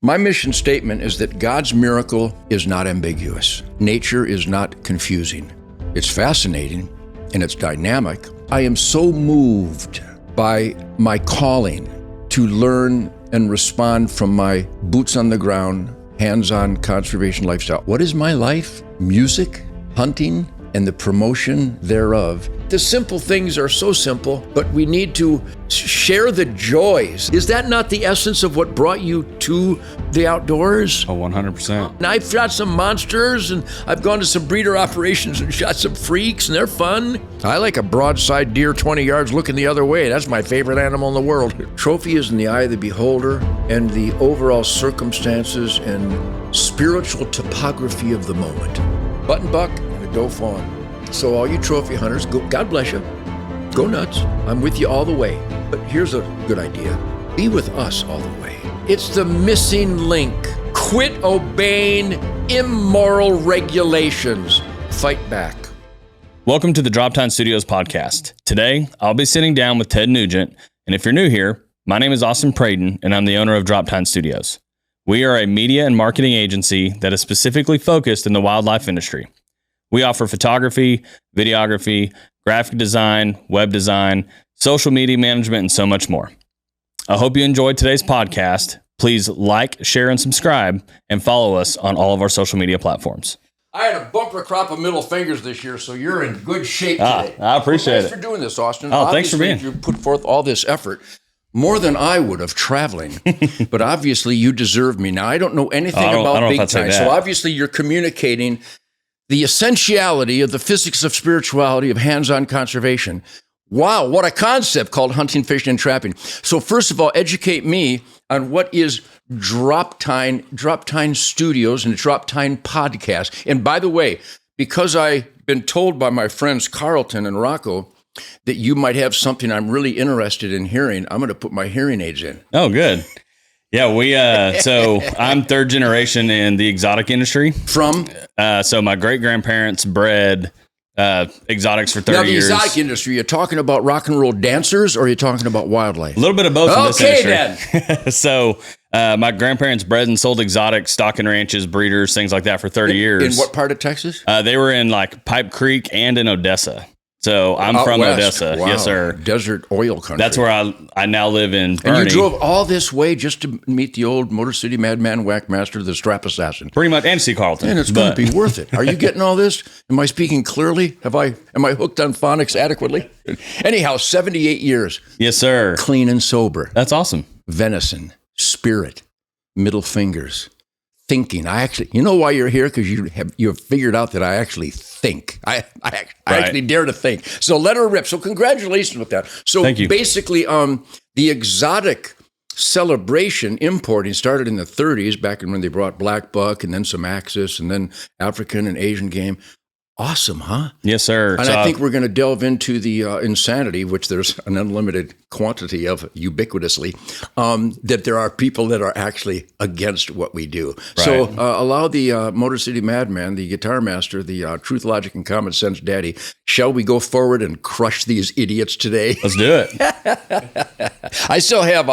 My mission statement is that God's miracle is not ambiguous. Nature is not confusing. It's fascinating and it's dynamic. I am so moved by my calling to learn and respond from my boots on the ground, hands-on conservation lifestyle. What is my life? Music, hunting, and the promotion thereof. The simple things are so simple, but we need to share the joys. Is that not the essence of what brought you to the outdoors? Oh, 100%. And I've shot some monsters, and I've gone to some breeder operations and shot some freaks, and they're fun. I like a broadside deer 20 yards looking the other way. That's my favorite animal in the world. Trophy is in the eye of the beholder, and the overall circumstances and spiritual topography of the moment. Button buck and a doe fawn. So all you trophy hunters, God bless you. Go nuts. I'm with you all the way. But here's a good idea. Be with us all the way. It's the missing link. Quit obeying immoral regulations. Fight back. Welcome to the Droptine Studios Podcast. Today, I'll be sitting down with Ted Nugent. And if you're new here, my name is Austin Praden, and I'm the owner of Droptine Studios. We are a media and marketing agency that is specifically focused in the wildlife industry. We offer photography, videography, graphic design, web design, social media management, and so much more. I hope you enjoyed today's podcast. Please like, share, and subscribe, and follow us on all of our social media platforms. I had a bumper crop of middle fingers this year, so you're in good shape today. I appreciate it. Thanks for doing this, Austin. Oh, thanks for being. You put forth all this effort. More than I would of traveling, but obviously you deserve me. Now, I don't know anything about big time, so obviously you're communicating the essentiality of the physics of spirituality, of hands-on conservation. Wow, what a concept called hunting, fishing, and trapping. So first of all, educate me on what is Droptine Studios and Droptine Podcast. And by the way, because I've been told by my friends Carlton and Rocco that you might have something I'm really interested in hearing, I'm going to put my hearing aids in. Oh, good. Yeah, so I'm third generation in the exotic industry. From? So my great-grandparents bred exotics for 30 years. Now, the exotic industry, you're talking about rock and roll dancers, or are you talking about wildlife? A little bit of both in this industry. Okay, then. So my grandparents bred and sold exotics, stocking ranches, breeders, things like that for 30 years. In what part of Texas? They were in like Pipe Creek and in Odessa. So I'm from west. Odessa. Wow. Yes, sir. Desert oil country. That's where I now live in Bernie. And you drove all this way just to meet the old Motor City Madman Whackmaster, the Strap Assassin. Pretty much, and see Carlton. And it's going to be worth it. Are you getting all this? Am I speaking clearly? Am I hooked on phonics adequately? Anyhow, 78 years. Yes, sir. Clean and sober. That's awesome. Venison, spirit, middle fingers, thinking. You know why you're here? Because you've figured out that I actually think. I actually dare to think. So let her rip. So congratulations with that. So thank you. Basically, the exotic celebration importing started in the 30s, back when they brought black buck and then some axis and then African and Asian game. Awesome, huh? Yes, sir. And I think we're going to delve into the insanity, which there's an unlimited quantity of ubiquitously, that there are people that are actually against what we do. Right. So allow the Motor City Madman, the guitar master, the truth, logic, and common sense daddy, shall we go forward and crush these idiots today? Let's do it. I still have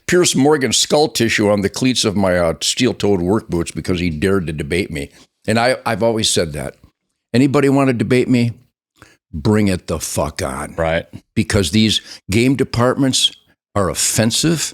Pierce Morgan skull tissue on the cleats of my steel-toed work boots because he dared to debate me. And I've always said that. Anybody want to debate me? Bring it the fuck on. Right. Because these game departments are offensive.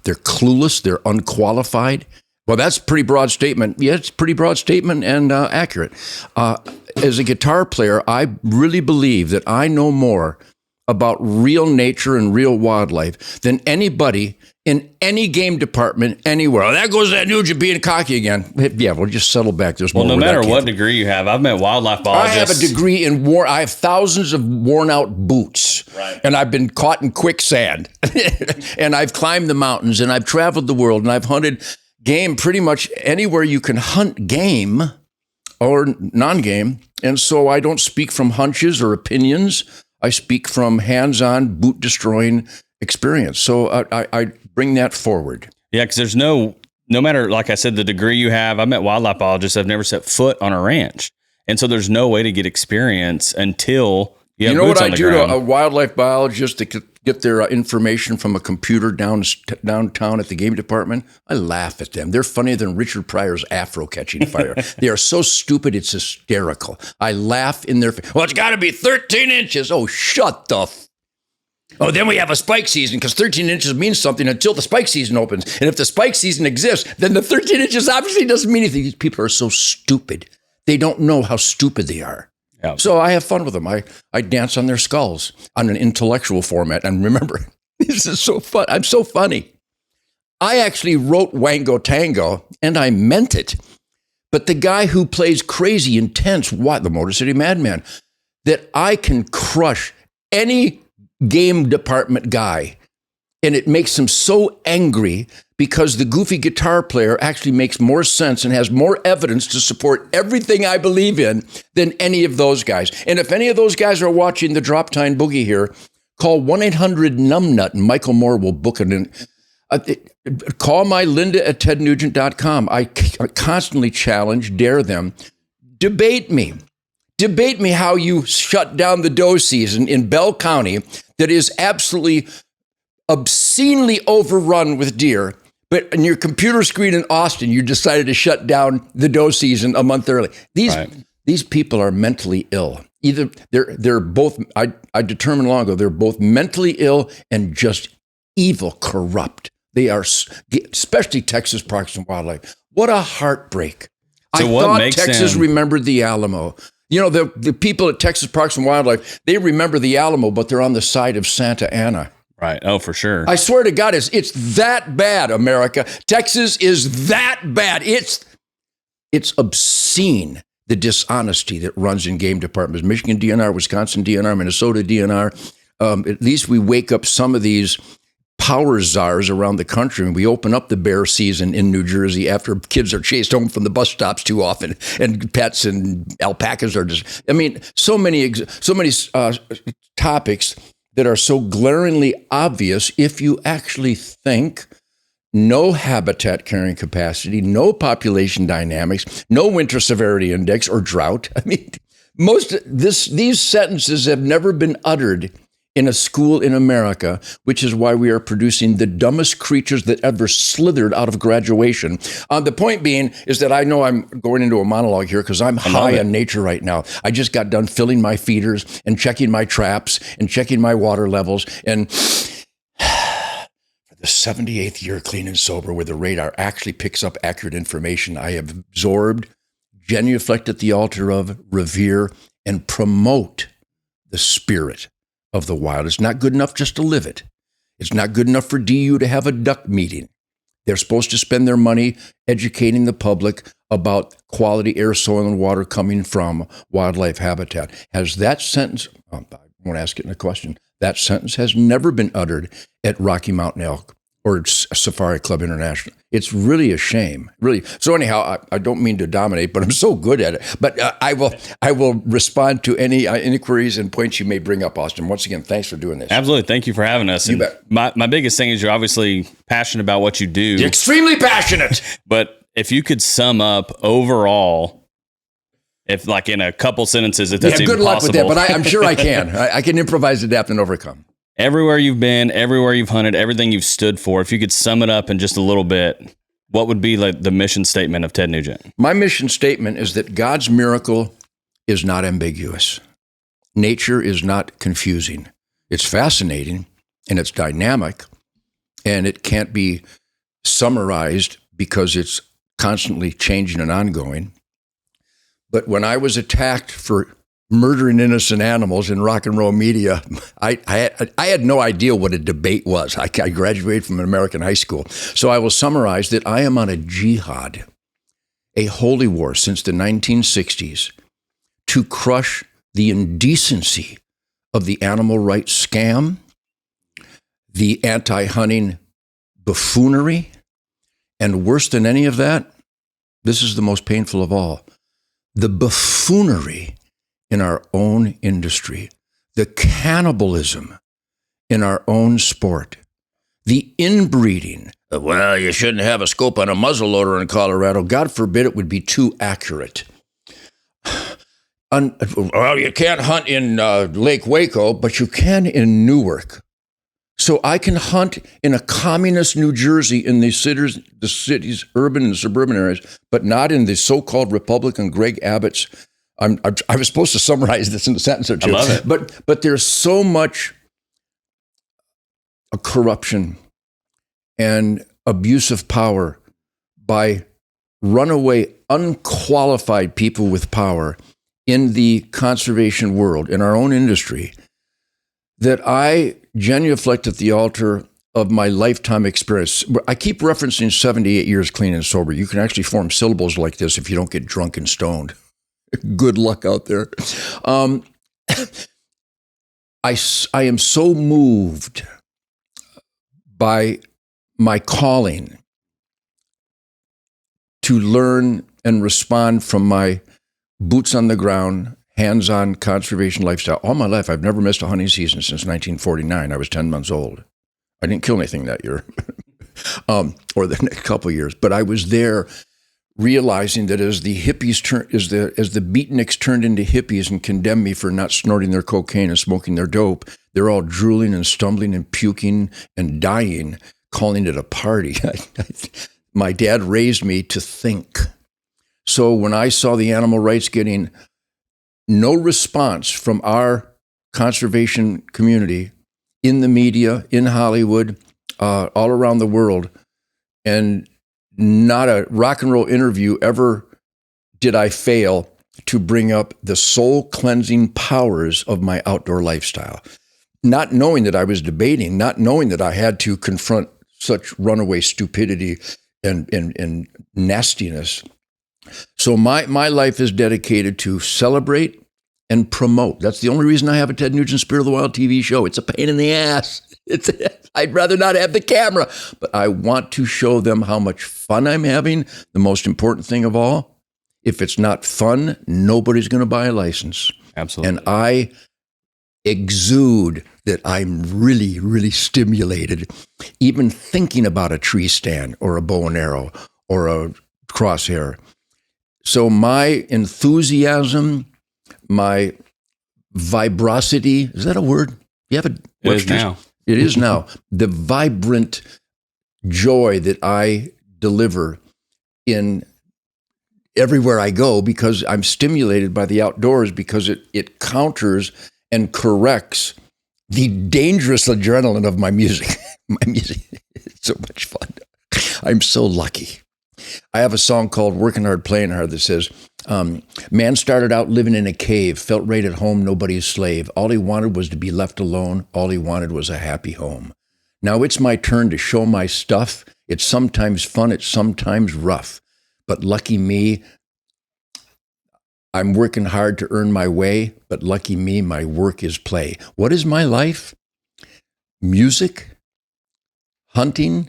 They're clueless. They're unqualified. Well, that's a pretty broad statement. Yeah, it's a pretty broad statement and accurate. As a guitar player, I really believe that I know more about real nature and real wildlife than anybody in any game department anywhere. Oh, there goes that Nugent being cocky again. Yeah, we'll just settle back. There's more. Well, no matter what degree you have, I've met wildlife biologists. I have a degree in I have thousands of worn out boots. Right. And I've been caught in quicksand. And I've climbed the mountains and I've traveled the world and I've hunted game pretty much anywhere you can hunt game or non-game. And so I don't speak from hunches or opinions. I speak from hands-on, boot-destroying experience. So I bring that forward. Yeah, because there's no matter, like I said, the degree you have. I met wildlife biologists that have never set foot on a ranch. And so there's no way to get experience until you have boots on the ground. You know what I do to a wildlife biologist that get their information from a computer downtown at the game department. I laugh at them. They're funnier than Richard Pryor's afro catching fire. They are so stupid, it's hysterical. I laugh in their face. Well, it's got to be 13 inches. Oh, shut the Oh, then we have a spike season because 13 inches means something until the spike season opens. And if the spike season exists, then the 13 inches obviously doesn't mean anything. These people are so stupid. They don't know how stupid they are. Yeah. So I have fun with them. I dance on their skulls on an intellectual format. And remember, this is so fun. I'm so funny. I actually wrote Wango Tango, and I meant it. But the guy who plays crazy, intense, the Motor City Madman, that I can crush any game department guy, and it makes him so angry because the goofy guitar player actually makes more sense and has more evidence to support everything I believe in than any of those guys. And if any of those guys are watching the Droptine Boogie here, call 1-800-NUMBNUT and Michael Moore will book it in. Call my Linda at tednugent.com. I constantly challenge, dare them, debate me. Debate me how you shut down the doe season in Bell County that is absolutely obscenely overrun with deer, but on your computer screen in Austin, you decided to shut down the doe season a month early. These people are mentally ill. Either they're both, I determined long ago, they're both mentally ill and just evil, corrupt. They are, especially Texas Parks and Wildlife. What a heartbreak. So I thought Texas remembered the Alamo. You know, the people at Texas Parks and Wildlife, they remember the Alamo, but they're on the side of Santa Ana. Right. Oh, for sure. I swear to God, it's that bad, America. Texas is that bad. It's obscene, the dishonesty that runs in game departments. Michigan DNR, Wisconsin DNR, Minnesota DNR. At least we wake up some of these power czars around the country, and we open up the bear season in New Jersey after kids are chased home from the bus stops too often, and pets and alpacas are just, I mean, so many topics that are so glaringly obvious if you actually think. No habitat carrying capacity, no population dynamics, no winter severity index or drought. I mean, these sentences have never been uttered in a school in America, which is why we are producing the dumbest creatures that ever slithered out of graduation. The point being is that I know I'm going into a monologue here because I'm high on nature right now. I just got done filling my feeders and checking my traps and checking my water levels. And for the 78th year clean and sober, where the radar actually picks up accurate information, I have absorbed, genuflect at the altar of, revere, and promote the spirit of the wild. It's not good enough just to live it. It's not good enough for DU to have a duck meeting. They're supposed to spend their money educating the public about quality air, soil, and water coming from wildlife habitat. Has that sentence, I won't ask it in a question, that sentence has never been uttered at Rocky Mountain Elk or Safari Club International. It's really a shame, really. So anyhow, I don't mean to dominate, but I'm so good at it. But I will respond to any inquiries and points you may bring up, Austin. Once again, thanks for doing this. Absolutely. Thank you for having us. You bet. My biggest thing is you're obviously passionate about what you do. You're extremely passionate. But if you could sum up overall, if like in a couple sentences, if that's even good luck possible. with that, but I'm sure I can. I can improvise, adapt, and overcome. Everywhere you've been, everywhere you've hunted, everything you've stood for, if you could sum it up in just a little bit, what would be like the mission statement of Ted Nugent? My mission statement is that God's miracle is not ambiguous. Nature is not confusing. It's fascinating and it's dynamic, and it can't be summarized because it's constantly changing and ongoing. But when I was attacked for murdering innocent animals in rock and roll media, I had no idea what a debate was. I graduated from an American high school. So I will summarize that I am on a jihad, a holy war since the 1960s to crush the indecency of the animal rights scam, the anti-hunting buffoonery, and worse than any of that, this is the most painful of all, the buffoonery in our own industry, the cannibalism in our own sport, the inbreeding. Well, you shouldn't have a scope on a muzzleloader in Colorado. God forbid it would be too accurate. Well, you can't hunt in Lake Waco, but you can in Newark. So I can hunt in a communist New Jersey in the cities, urban and suburban areas, but not in the so-called Republican Greg Abbott's. I was supposed to summarize this in a sentence or two. I love it. But there's so much corruption and abuse of power by runaway, unqualified people with power in the conservation world, in our own industry, that I genuflect at the altar of my lifetime experience. I keep referencing 78 years clean and sober. You can actually form syllables like this if you don't get drunk and stoned. Good luck out there. I am so moved by my calling to learn and respond from my boots on the ground, hands-on conservation lifestyle. All my life, I've never missed a hunting season since 1949. I was 10 months old. I didn't kill anything that year, or the next couple of years. But I was there, realizing that as the hippies as the beatniks turned into hippies and condemned me for not snorting their cocaine and smoking their dope, they're all drooling and stumbling and puking and dying, calling it a party. My dad raised me to think. So when I saw the animal rights getting no response from our conservation community in the media, in Hollywood, all around the world, and not a rock and roll interview ever did I fail to bring up the soul cleansing powers of my outdoor lifestyle. Not knowing that I was debating, not knowing that I had to confront such runaway stupidity and nastiness. So my life is dedicated to celebrate and promote. That's the only reason I have a Ted Nugent Spirit of the Wild TV show. It's a pain in the ass. I'd rather not have the camera, but I want to show them how much fun I'm having. The most important thing of all, if it's not fun, nobody's going to buy a license. Absolutely. And I exude that I'm really, really stimulated, even thinking about a tree stand or a bow and arrow or a crosshair. So my enthusiasm, my vibrosity, is that a word? You have a It is now. It is now. The vibrant joy that I deliver in everywhere I go, because I'm stimulated by the outdoors, because it counters and corrects the dangerous adrenaline of my music. My music is so much fun. I'm so lucky. I have a song called Working Hard, Playing Hard that says, man started out living in a cave, felt right at home, nobody's slave. All he wanted was to be left alone. All he wanted was a happy home. Now it's my turn to show my stuff. It's sometimes fun, it's sometimes rough. But lucky me, I'm working hard to earn my way, but lucky me, my work is play. What is my life? Music, hunting,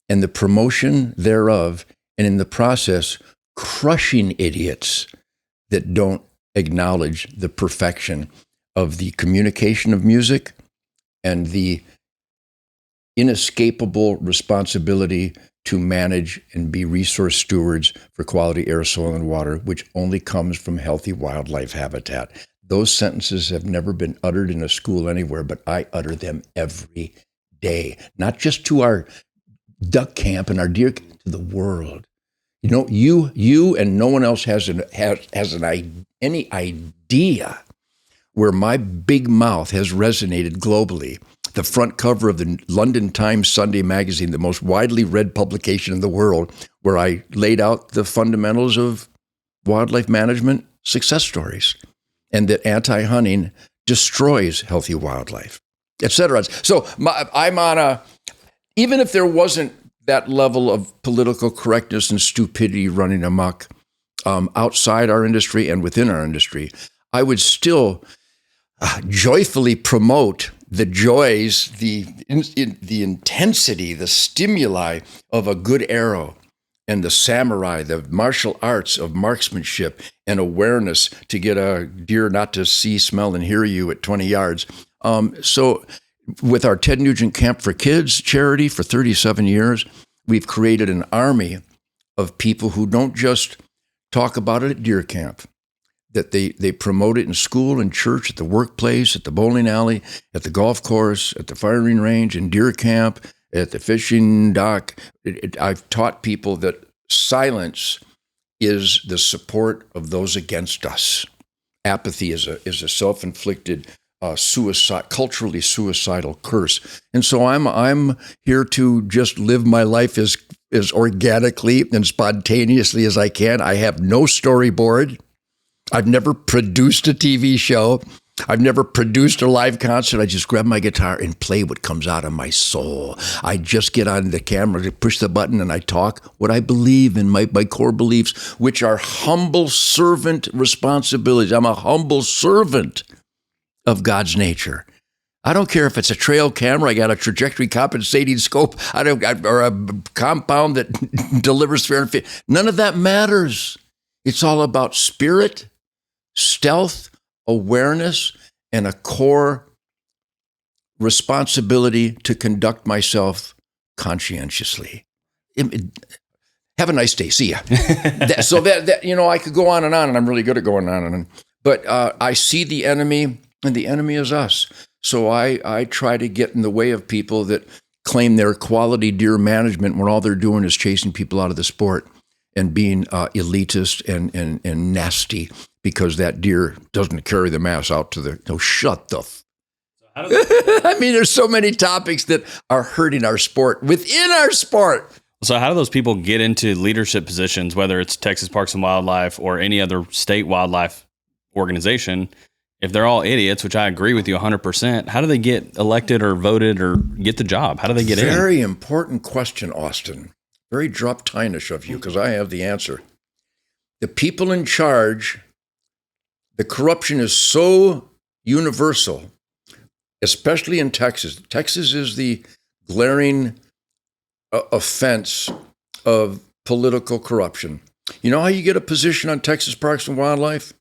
and the promotion thereof, and in the process, crushing idiots that don't acknowledge the perfection of the communication of music and the inescapable responsibility to manage and be resource stewards for quality air, soil, and water, which only comes from healthy wildlife habitat. Those sentences have never been uttered in a school anywhere, but I utter them every day, not just to our duck camp and our deer camp, to the world. You know, you and no one else has any idea where my big mouth has resonated globally. The front cover of the London Times Sunday magazine, the most widely read publication in the world, where I laid out the fundamentals of wildlife management success stories, and that anti-hunting destroys healthy wildlife, et cetera. So I'm on a, even if there wasn't that level of political correctness and stupidity running amok outside our industry and within our industry, I would still joyfully promote the joys, the intensity, the stimuli of a good arrow, and the samurai, the martial arts of marksmanship and awareness to get a deer not to see, smell, and hear you at 20 yards. So with our Ted Nugent Camp for Kids charity for 37 years, we've created an army of people who don't just talk about it at deer camp. that they promote it in school and church, at the workplace, at the bowling alley, at the golf course, at the firing range, in deer camp, at the fishing dock. I've taught people that silence is the support of those against us. Apathy is a self-inflicted culturally suicidal curse. And so I'm here to just live my life as organically and spontaneously as I can. I have no storyboard. I've never produced a TV show. I've never produced a live concert. I just grab my guitar and play what comes out of my soul. I just get on the camera, push the button, and I talk what I believe in, my core beliefs, which are humble servant responsibilities. I'm a humble servant of God's nature. I don't care if it's a trail camera, I got a trajectory compensating scope, or a compound that delivers 300 feet. None of that matters. It's all about spirit, stealth, awareness, and a core responsibility to conduct myself conscientiously. Have a nice day. See ya. So that I could go on, and I'm really good at going on and on. But I see the enemy, and the enemy is us. So I try to get in the way of people that claim they're quality deer management when all they're doing is chasing people out of the sport and being elitist and nasty because that deer doesn't carry the mass out to the... No, shut the... I mean, there's so many topics that are hurting our sport within our sport. So how do those people get into leadership positions, whether it's Texas Parks and Wildlife or any other state wildlife organization, if they're all idiots, which I agree with you 100%, how do they get elected or voted or get the job? How do they get in? Very important question, Austin. Very Droptine-ish of you, because I have the answer. The people in charge, the corruption is so universal, especially in Texas. Texas is the glaring offense of political corruption. You know how you get a position on Texas Parks and Wildlife?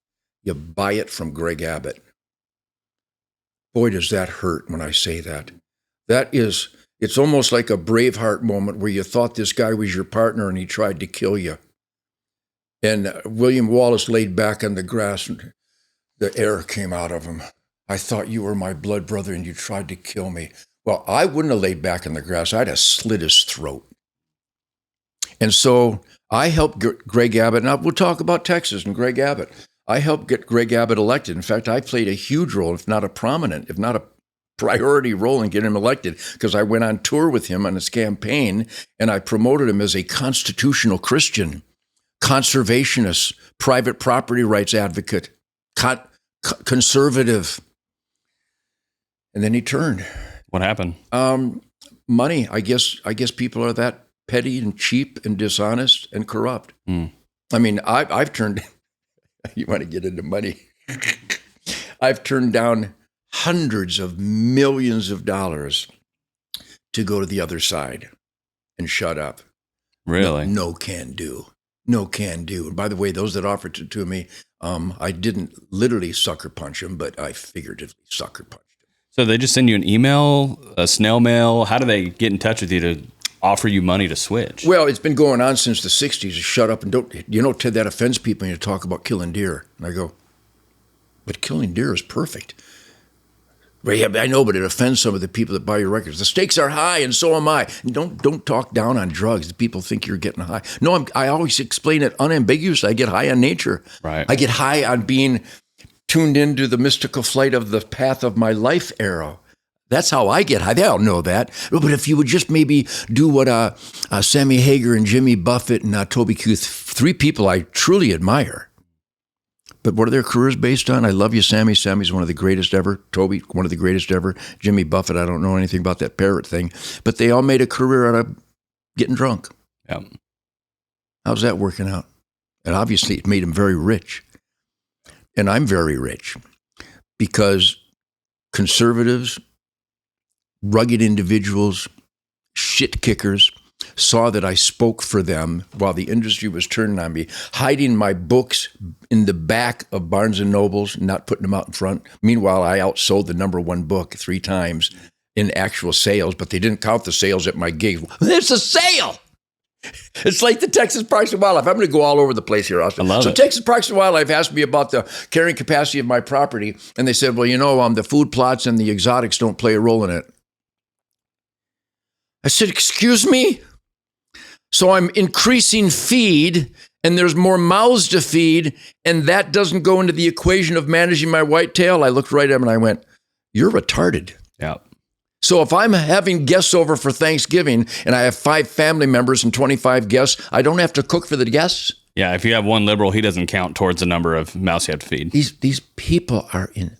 You buy it from Greg Abbott. Boy, does that hurt when I say that. It's almost like a Braveheart moment where you thought this guy was your partner and he tried to kill you. And William Wallace laid back on the grass and the air came out of him. I thought you were my blood brother and you tried to kill me. Well, I wouldn't have laid back in the grass. I'd have slit his throat. And so I helped Greg Abbott. Now we'll talk about Texas and Greg Abbott. I helped get Greg Abbott elected. In fact, I played a huge role, if not a priority role in getting him elected, because I went on tour with him on his campaign and I promoted him as a constitutional Christian, conservationist, private property rights advocate, conservative. And then he turned. What happened? Money. I guess people are that petty and cheap and dishonest and corrupt. I mean, I've turned... You want to get into money? I've turned down hundreds of millions of dollars to go to the other side and shut up. Really? No can do. No can do. And by the way, those that offered it to me, I didn't literally sucker punch them, but I figuratively sucker punched them. So they just send you an email, a snail mail? How do they get in touch with you to offer you money to switch? Well, it's been going on since the 60s. Shut up and don't, Ted, that offends people when you talk about killing deer. And I go, but killing deer is perfect. Well, yeah, I know, but it offends some of the people that buy your records. The stakes are high, and so am I. And don't talk down on drugs. People think you're getting high. No, I always explain it unambiguously. I get high on nature. Right. I get high on being tuned into the mystical flight of the path of my life arrow. That's how I get high. They all know that. But if you would just maybe do what Sammy Hagar and Jimmy Buffett and Toby Keith, three people I truly admire. But what are their careers based on? I love you, Sammy. Sammy's one of the greatest ever. Toby, one of the greatest ever. Jimmy Buffett, I don't know anything about that parrot thing. But they all made a career out of getting drunk. Yeah. How's that working out? And obviously it made them very rich. And I'm very rich because conservatives, rugged individuals, shit kickers, saw that I spoke for them while the industry was turning on me, hiding my books in the back of Barnes & Nobles, not putting them out in front. Meanwhile, I outsold the #1 book 3 times in actual sales, but they didn't count the sales at my gigs. There's a sale! It's like the Texas Parks and Wildlife. I'm going to go all over the place here, Austin. I love it. Texas Parks and Wildlife asked me about the carrying capacity of my property, and they said, well, the food plots and the exotics don't play a role in it. I said, excuse me? So I'm increasing feed, and there's more mouths to feed, and that doesn't go into the equation of managing my whitetail? I looked right at him and I went, you're retarded. Yeah. So if I'm having guests over for Thanksgiving and I have 5 family members and 25 guests, I don't have to cook for the guests? Yeah, if you have one liberal, he doesn't count towards the number of mouse you have to feed. These people are in...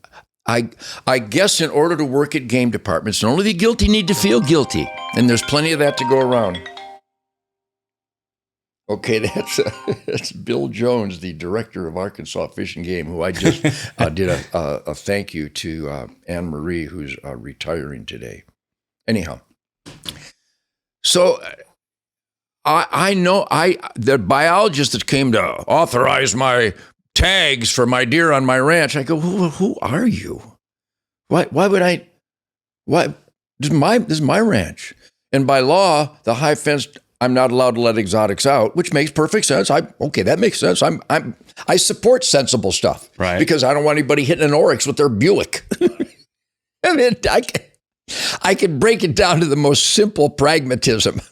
I guess in order to work at game departments, only the guilty need to feel guilty. And there's plenty of that to go around. Okay, that's Bill Jones, the director of Arkansas Fish and Game, who I just did a thank you to Anne Marie, who's retiring today. Anyhow, so I know the biologist that came to authorize my tags for my deer on my ranch, I go, who are you? Why would I? Why? This is my ranch, and by law, the high fence. I'm not allowed to let exotics out, which makes perfect sense. Okay, that makes sense. I support sensible stuff, right? Because I don't want anybody hitting an oryx with their Buick. I mean, I can break it down to the most simple pragmatism.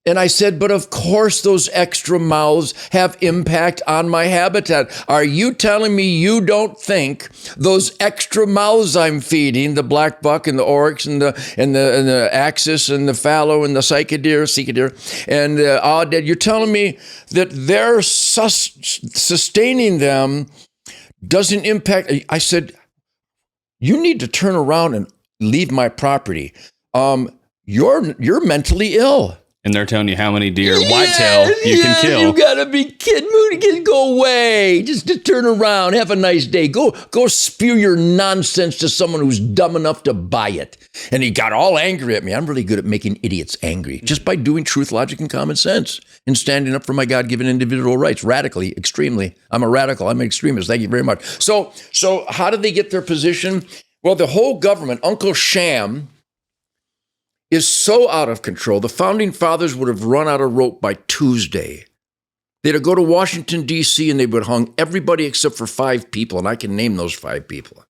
And I said, but of course those extra mouths have impact on my habitat. Are you telling me you don't think those extra mouths I'm feeding, the black buck and the oryx and the axis and the fallow and the sika deer, and the odd, you're telling me that they're sustaining them doesn't impact? I said, you need to turn around and leave my property. You're mentally ill. And they're telling you how many deer whitetail you can kill. You gotta be kidding me. Go away. Just turn around. Have a nice day. Go spew your nonsense to someone who's dumb enough to buy it. And he got all angry at me. I'm really good at making idiots angry just by doing truth, logic, and common sense and standing up for my God-given individual rights radically, extremely. I'm a radical. I'm an extremist. Thank you very much. So how did they get their position? Well, the whole government, Uncle Sham, is so out of control. The founding fathers would have run out of rope by Tuesday. They'd go to Washington, D.C., and they would have hung everybody except for 5 people, and I can name those 5 people.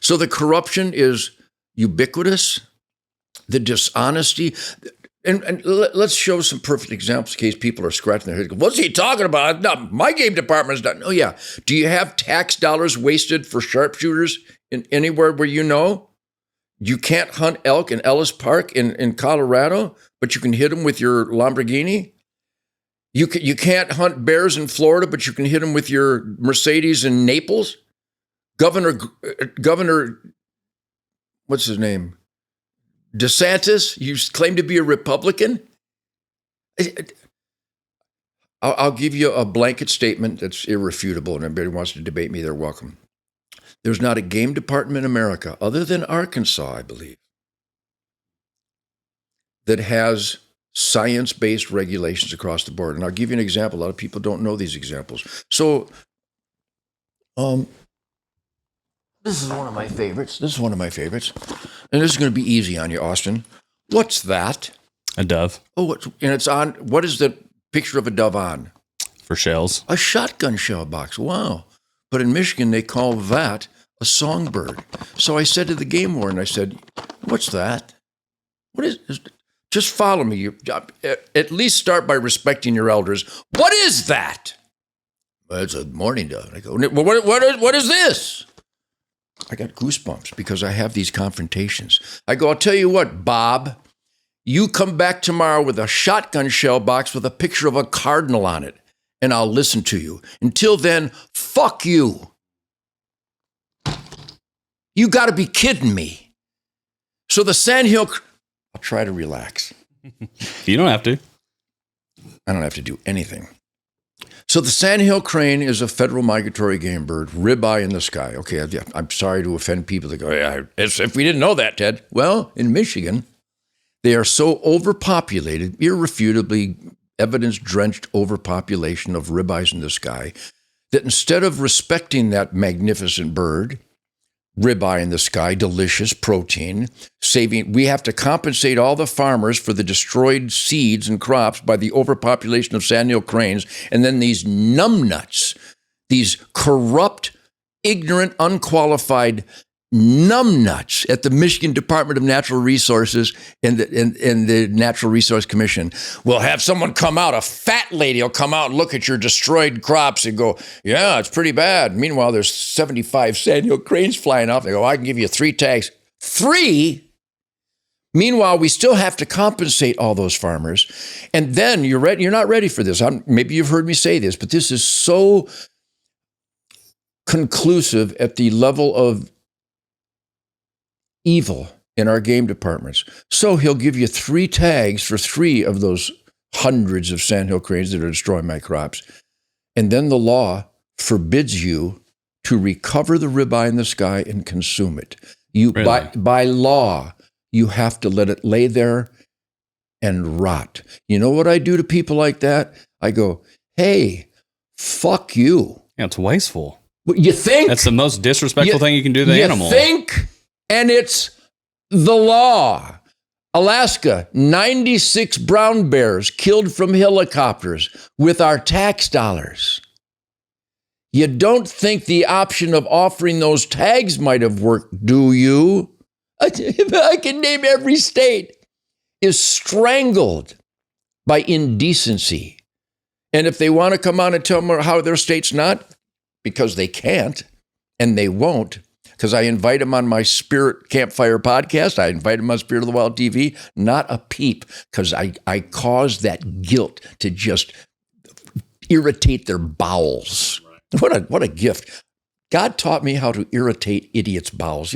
So the corruption is ubiquitous, the dishonesty, and let's show some perfect examples in case people are scratching their heads. What's he talking about? No, my game department's not. Oh, yeah. Do you have tax dollars wasted for sharpshooters in anywhere where you know? You can't hunt elk in Ellis Park in Colorado, but you can hit them with your Lamborghini. You can't hunt bears in Florida, but you can hit them with your Mercedes in Naples. Governor, what's his name? DeSantis, you claim to be a Republican. I'll give you a blanket statement that's irrefutable, and anybody wants to debate me, they're welcome. There's not a game department in America, other than Arkansas, I believe, that has science-based regulations across the board. And I'll give you an example. A lot of people don't know these examples. So, this is one of my favorites. And this is going to be easy on you, Austin. What's that? A dove. Oh, and it's on, what is the picture of a dove on? For shells. A shotgun shell box. Wow. But in Michigan, they call that a songbird. So I said to the game warden, I said, what's that? What is this? Just follow me. You at least start by respecting your elders. What is that? Well, it's a mourning dove. I go, well, what is this? I got goosebumps because I have these confrontations. I go, I'll tell you what, Bob, you come back tomorrow with a shotgun shell box with a picture of a cardinal on it, and I'll listen to you. Until then, fuck you. You got to be kidding me. So the Sandhill, I'll try to relax. You don't have to. I don't have to do anything. So the sandhill crane is a federal migratory game bird, ribeye in the sky. Okay, I'm sorry to offend people that go, yeah, as if we didn't know that, Ted. Well, in Michigan, they are so overpopulated, irrefutably evidence-drenched overpopulation of ribeyes in the sky, that instead of respecting that magnificent bird, ribeye in the sky, delicious protein, saving. We have to compensate all the farmers for the destroyed seeds and crops by the overpopulation of sandhill cranes. And then these numbnuts, these corrupt, ignorant, unqualified numbnuts at the Michigan Department of Natural Resources and the Natural Resource Commission will have someone come out, a fat lady will come out and look at your destroyed crops and go, yeah, it's pretty bad. Meanwhile, there's 75 sandhill cranes flying off. They go, I can give you 3 tags. 3? Meanwhile, we still have to compensate all those farmers. And then you're not ready for this. Maybe you've heard me say this, but this is so conclusive at the level of evil in our game departments. So he'll give you 3 tags for 3 of those hundreds of sandhill cranes that are destroying my crops. And then the law forbids you to recover the ribeye in the sky and consume it. Really? By law, you have to let it lay there and rot. You know what I do to people like that? I go, hey, fuck you. Yeah, it's wasteful. You think? That's the most disrespectful thing you can do to the animal. You think? And it's the law. Alaska, 96 brown bears killed from helicopters with our tax dollars. You don't think the option of offering those tags might have worked, do you? I can name every state is strangled by indecency. And if they want to come on and tell me how their state's not, because they can't and they won't, because I invite them on my Spirit Campfire podcast. I invite them on Spirit of the Wild TV. Not a peep, because I cause that guilt to just irritate their bowels. Right. What a gift. God taught me how to irritate idiots' bowels.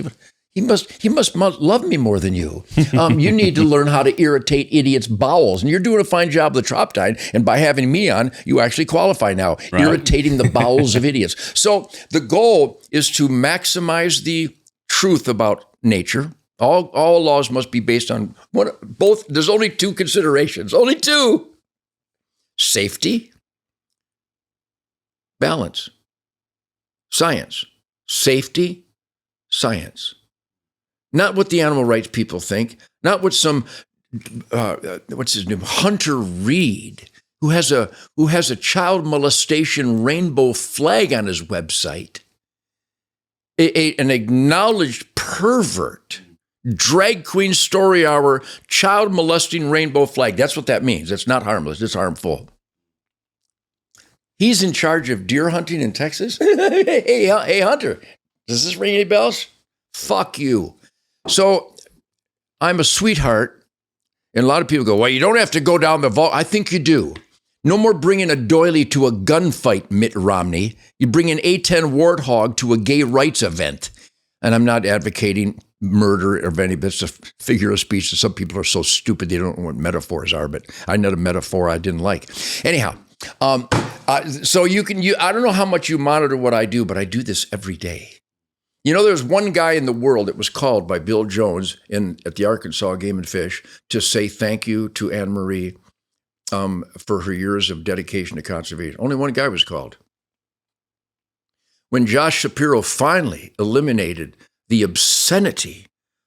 He must love me more than you. You need to learn how to irritate idiots' bowels. And you're doing a fine job with the Droptine. And by having me on, you actually qualify now. Right. Irritating the bowels of idiots. So the goal is to maximize the truth about nature. All laws must be based on both. There's only 2 considerations. Only 2. Safety, balance, science. Safety, science. Not what the animal rights people think, not what some, what's his name, Hunter Reed, who has a child molestation rainbow flag on his website, an acknowledged pervert, drag queen story hour, child molesting rainbow flag. That's what that means. It's not harmless, it's harmful. He's in charge of deer hunting in Texas. Hey, Hunter, does this ring any bells? Fuck you. So I'm a sweetheart, and a lot of people go, well, you don't have to go down the vault. I think you do. No more bringing a doily to a gunfight, Mitt Romney. You bring an A-10 warthog to a gay rights event. And I'm not advocating murder of any, but it's a figure of speech. Some people are so stupid they don't know what metaphors are, but I know a metaphor I didn't like. Anyhow, so I don't know how much you monitor what I do, but I do this every day. You know, there's one guy in the world that was called by Bill Jones at the Arkansas Game and Fish to say thank you to Anne Marie for her years of dedication to conservation. Only one guy was called. When Josh Shapiro finally eliminated the obscenity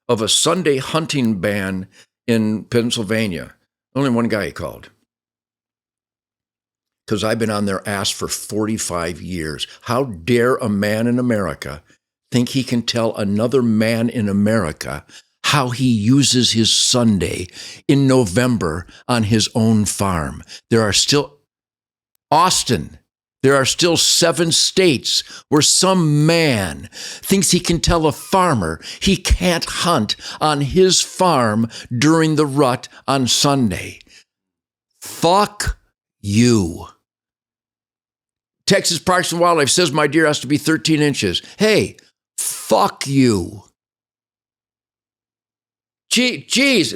of a Sunday hunting ban in Pennsylvania, only one guy he called. Because I've been on their ass for 45 years. How dare a man in America think he can tell another man in America how he uses his Sunday in November on his own farm? There are still 7 states where some man thinks he can tell a farmer he can't hunt on his farm during the rut on Sunday. Fuck you. Texas Parks and Wildlife says my deer has to be 13 inches. Hey, fuck you. Geez,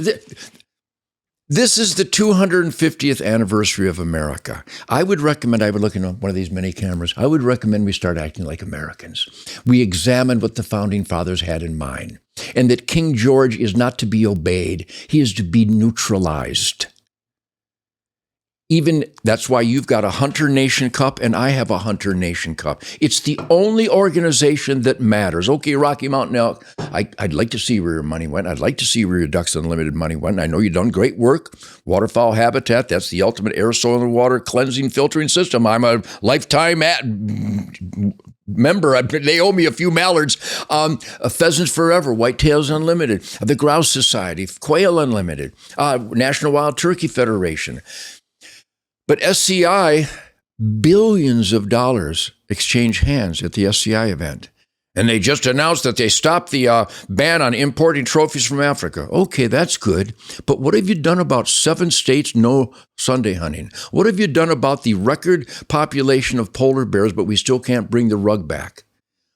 this is the 250th anniversary of America. I would look in one of these mini cameras. I would recommend we start acting like Americans. We examine what the founding fathers had in mind, and that King George is not to be obeyed. He is to be neutralized. Even that's why you've got a Hunter Nation Cup and I have a Hunter Nation Cup. It's the only organization that matters. Okay, Rocky Mountain Elk, I'd like to see where your money went. I'd like to see where your Ducks Unlimited money went. I know you've done great work. Waterfowl habitat, that's the ultimate aerosol and water cleansing filtering system. I'm a lifetime member. They owe me a few mallards. Pheasants Forever, Whitetails Unlimited, the Grouse Society, Quail Unlimited, National Wild Turkey Federation. But SCI, billions of dollars exchange hands at the SCI event. And they just announced that they stopped the ban on importing trophies from Africa. Okay, that's good. But what have you done about 7 states no Sunday hunting? What have you done about the record population of polar bears, but we still can't bring the rug back?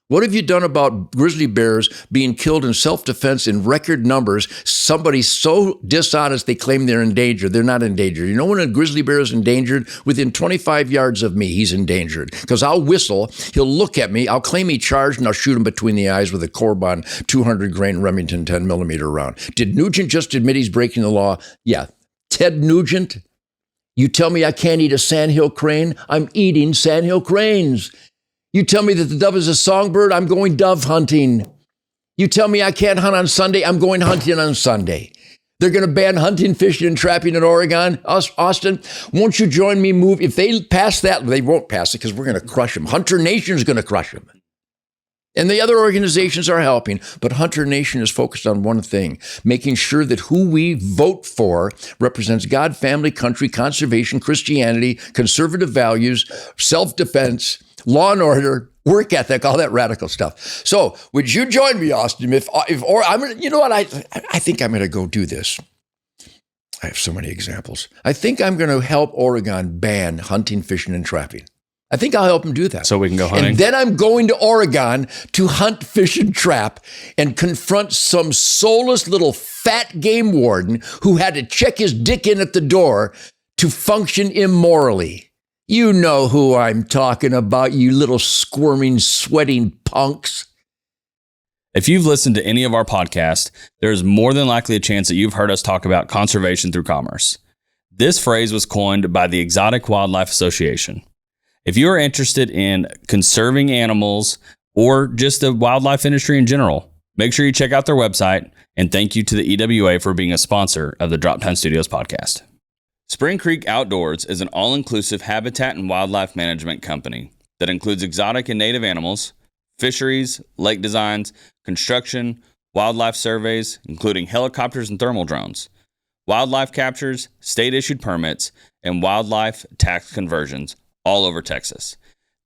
What have you done about grizzly bears being killed in self-defense in record numbers? Somebody's so dishonest they claim they're endangered. They're not endangered. You know when a grizzly bear is endangered? Within 25 yards of me, he's endangered. Because I'll whistle, he'll look at me, I'll claim he charged, and I'll shoot him between the eyes with a Corbon 200-grain Remington 10-millimeter round. Did Nugent just admit he's breaking the law? Yeah. Ted Nugent, you tell me I can't eat a sandhill crane? I'm eating sandhill cranes. You tell me that the dove is a songbird, I'm going dove hunting. You tell me I can't hunt on Sunday, I'm going hunting on Sunday. They're going to ban hunting, fishing, and trapping in Oregon. Austin, won't you join me move? If they pass that, they won't pass it because we're going to crush them. Hunter Nation is going to crush them. And the other organizations are helping, but Hunter Nation is focused on one thing, making sure that who we vote for represents God, family, country, conservation, Christianity, conservative values, self-defense, law and order, work ethic, all that radical stuff. So would you join me, Austin? Or I'm, you know what? I think I'm going to go do this. I have so many examples. I think I'm going to help Oregon ban hunting, fishing, and trapping. I think I'll help them do that. So we can go hunting. And then I'm going to Oregon to hunt, fish, and trap and confront some soulless little fat game warden who had to check his dick in at the door to function immorally. You know who I'm talking about, you little squirming, sweating punks. If you've listened to any of our podcasts, there's more than likely a chance that you've heard us talk about conservation through commerce. This phrase was coined by the Exotic Wildlife Association. If you are interested in conserving animals or just the wildlife industry in general, make sure you check out their website, and thank you to the EWA for being a sponsor of the Droptine Studios podcast. Spring Creek Outdoors is an all-inclusive habitat and wildlife management company that includes exotic and native animals, fisheries, lake designs, construction, wildlife surveys, including helicopters and thermal drones, wildlife captures, state-issued permits, and wildlife tax conversions all over Texas.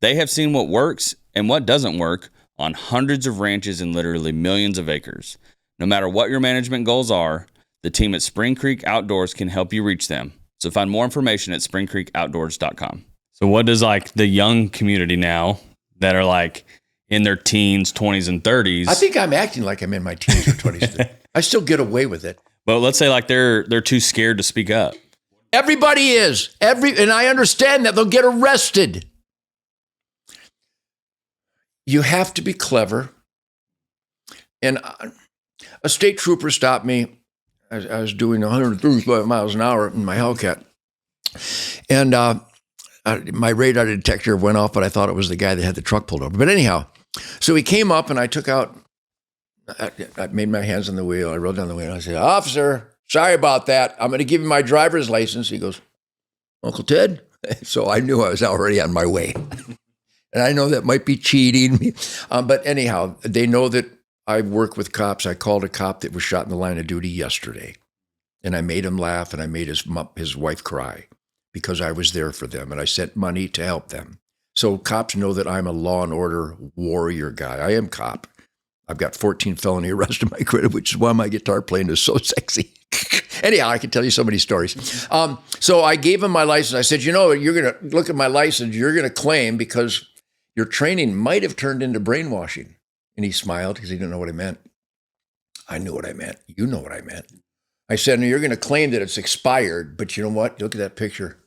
They have seen what works and what doesn't work on hundreds of ranches and literally millions of acres. No matter what your management goals are, the team at Spring Creek Outdoors can help you reach them. So find more information at springcreekoutdoors.com. So what does like the young community now that are like in their teens, 20s, and 30s? I think I'm acting like I'm in my teens or 20s. I still get away with it. But let's say like they're too scared to speak up. Everybody is. And I understand that they'll get arrested. You have to be clever. And a state trooper stopped me. I was doing 135 miles an hour in my Hellcat. And my radar detector went off, but I thought it was the guy that had the truck pulled over. But anyhow, so he came up and I took out, I made my hands on the wheel. I rolled down the window. I said, "Officer, sorry about that. I'm going to give you my driver's license." He goes, "Uncle Ted?" So I knew I was already on my way. And I know that might be cheating. But anyhow, they know that I work with cops. I called a cop that was shot in the line of duty yesterday. And I made him laugh and I made his wife cry because I was there for them. And I sent money to help them. So cops know that I'm a law and order warrior guy. I am cop. I've got 14 felony arrests to my credit, which is why my guitar playing is so sexy. Anyhow, I can tell you so many stories. So I gave him my license. I said, you're going to look at my license. You're going to claim because your training might have turned into brainwashing. And he smiled because he didn't know what I meant. I knew what I meant. You know what I meant. I said, "No, you're going to claim that it's expired, but you know what? Look at that picture.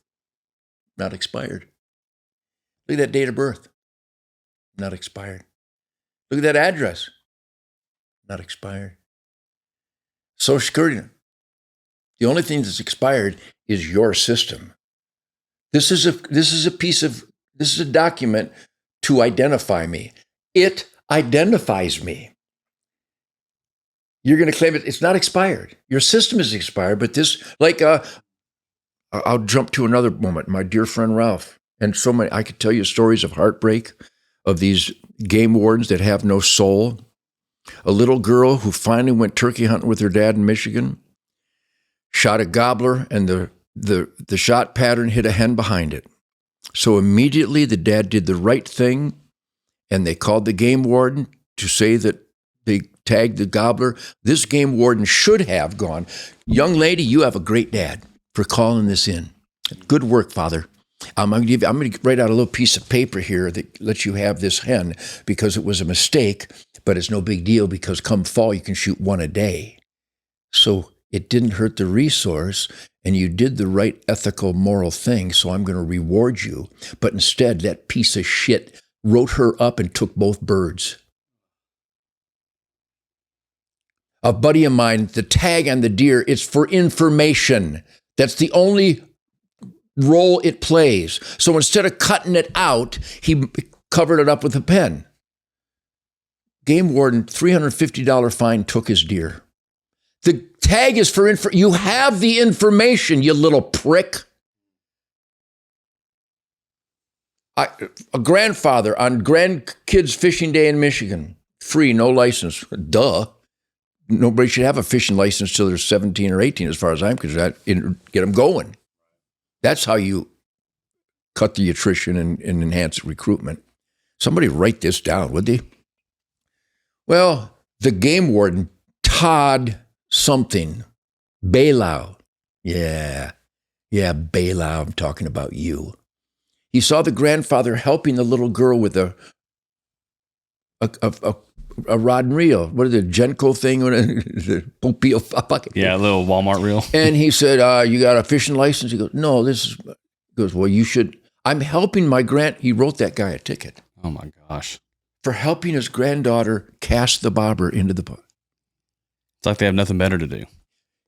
Not expired. Look at that date of birth. Not expired. Look at that address. Not expired. Social Security. The only thing that's expired is your system. This is a document to identify me. It identifies me. You're going to claim it's not expired. Your system is expired, but this, I'll jump to another moment. My dear friend Ralph, and so many, I could tell you stories of heartbreak of these game wardens that have no soul. A little girl who finally went turkey hunting with her dad in Michigan, shot a gobbler, and the shot pattern hit a hen behind it. So immediately the dad did the right thing, and they called the game warden to say that they tagged the gobbler. This game warden should have gone, young lady, you have a great dad for calling this in. Good work, Father. I'm going to write out a little piece of paper here that lets you have this hen because it was a mistake, but it's no big deal because come fall, you can shoot one a day. So it didn't hurt the resource, and you did the right ethical, moral thing, so I'm going to reward you. But instead, that piece of shit wrote her up and took both birds. A buddy of mine, the tag on the deer, it's for information. That's the only role it plays. So instead of cutting it out, he covered it up with a pen. Game warden, $350 fine, took his deer. The tag is for you have the information, you little prick. A grandfather on grandkids fishing day in Michigan, free, no license. Duh. Nobody should have a fishing license till they're 17 or 18, as far as I'm concerned. Get them going. That's how you cut the attrition and enhance recruitment. Somebody write this down, would they? Well, the game warden, Todd something, Bailow. Yeah, Bailow, I'm talking about you. He saw the grandfather helping the little girl with a rod and reel. What is it, Genco thing? Yeah, a little Walmart reel. And he said, you got a fishing license? He goes, no, he goes, well, you should. I'm helping my he wrote that guy a ticket. Oh my gosh. For helping his granddaughter cast the bobber into the boat. It's like they have nothing better to do.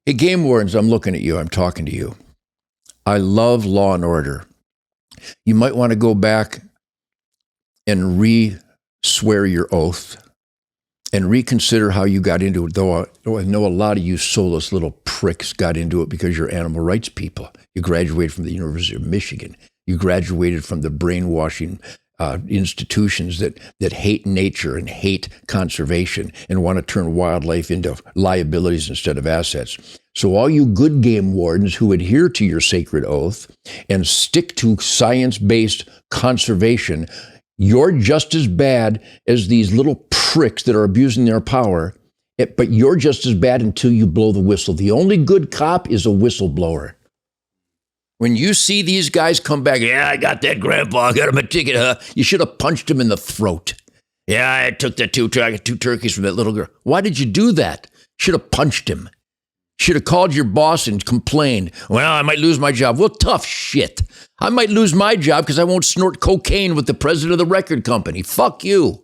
Hey, game wardens, I'm looking at you. I'm talking to you. I love law and order. You might want to go back and re-swear your oath and reconsider how you got into it, though I know a lot of you soulless little pricks got into it because you're animal rights people. You graduated from the University of Michigan. You graduated from the brainwashing institutions that hate nature and hate conservation and want to turn wildlife into liabilities instead of assets. So all you good game wardens who adhere to your sacred oath and stick to science-based conservation, you're just as bad as these little pricks that are abusing their power, but you're just as bad until you blow the whistle. The only good cop is a whistleblower. When you see these guys come back, yeah, I got that grandpa, I got him a ticket, huh? You should have punched him in the throat. Yeah, I took I got 2 turkeys from that little girl. Why did you do that? Should have punched him. Should have called your boss and complained. Well, I might lose my job. Well, tough shit. I might lose my job because I won't snort cocaine with the president of the record company. Fuck you.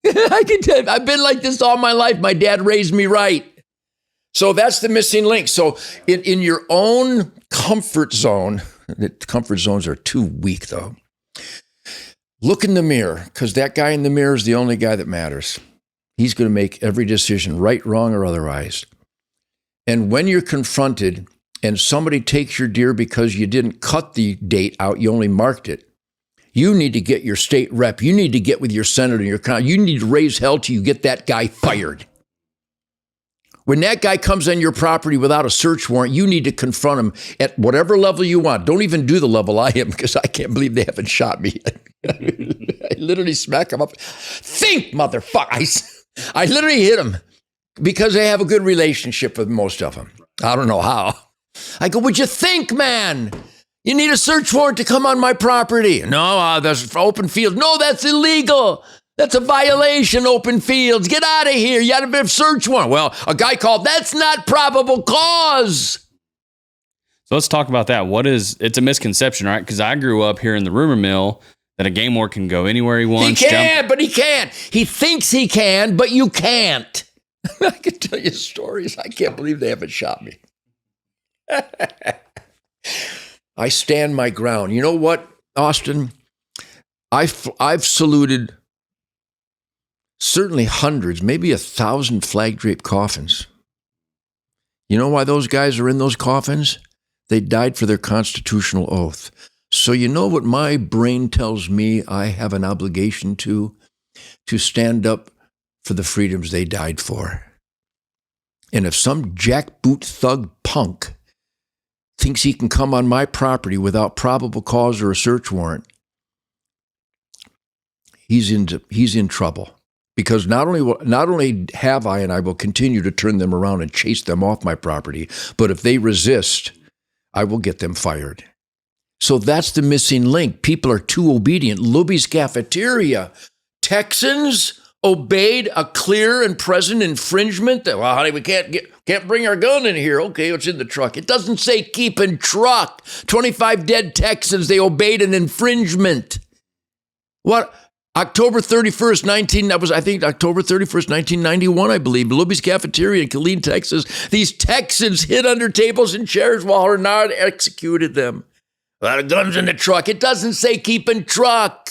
I can tell you, I've been like this all my life. My dad raised me right. So that's the missing link. So in your own comfort zone, the comfort zones are too weak though. Look in the mirror, because that guy in the mirror is the only guy that matters. He's going to make every decision, right, wrong, or otherwise. And when you're confronted and somebody takes your deer because you didn't cut the date out, you only marked it, you need to get your state rep. You need to get with your senator, your county. You need to raise hell till you get that guy fired. When that guy comes on your property without a search warrant, you need to confront him at whatever level you want. Don't even do the level I am, because I can't believe they haven't shot me. I literally smack him up. Think, motherfucker. I literally hit him because I have a good relationship with most of them. I don't know how. I go, would you think, man? You need a search warrant to come on my property. No, that's open field. No, that's illegal. That's a violation, open fields. Get out of here. You had a search warrant. Well, a guy called, that's not probable cause. So let's talk about that. It's a misconception, right? Because I grew up here in the rumor mill that a game ward can go anywhere he wants. He can, but he can't. He thinks he can, but you can't. I can tell you stories. I can't believe they haven't shot me. I stand my ground. You know what, Austin? I've saluted certainly hundreds, maybe 1,000 flag draped coffins. You know why those guys are in those coffins? They died for their constitutional oath. So you know what my brain tells me I have an obligation to stand up for the freedoms they died for. And if some jackboot thug punk thinks he can come on my property without probable cause or a search warrant, he's in trouble. Because not only have I and I will continue to turn them around and chase them off my property, but if they resist, I will get them fired. So that's the missing link. People are too obedient. Luby's Cafeteria. Texans obeyed a clear and present infringement. That, well, honey, we can't bring our gun in here. Okay, it's in the truck. It doesn't say keep in truck. 25 dead Texans, they obeyed an infringement. What? October 31st, October 31st, 1991, I believe. Luby's Cafeteria in Killeen, Texas. These Texans hid under tables and chairs while Hernard executed them. A lot of guns in the truck. It doesn't say keep in truck.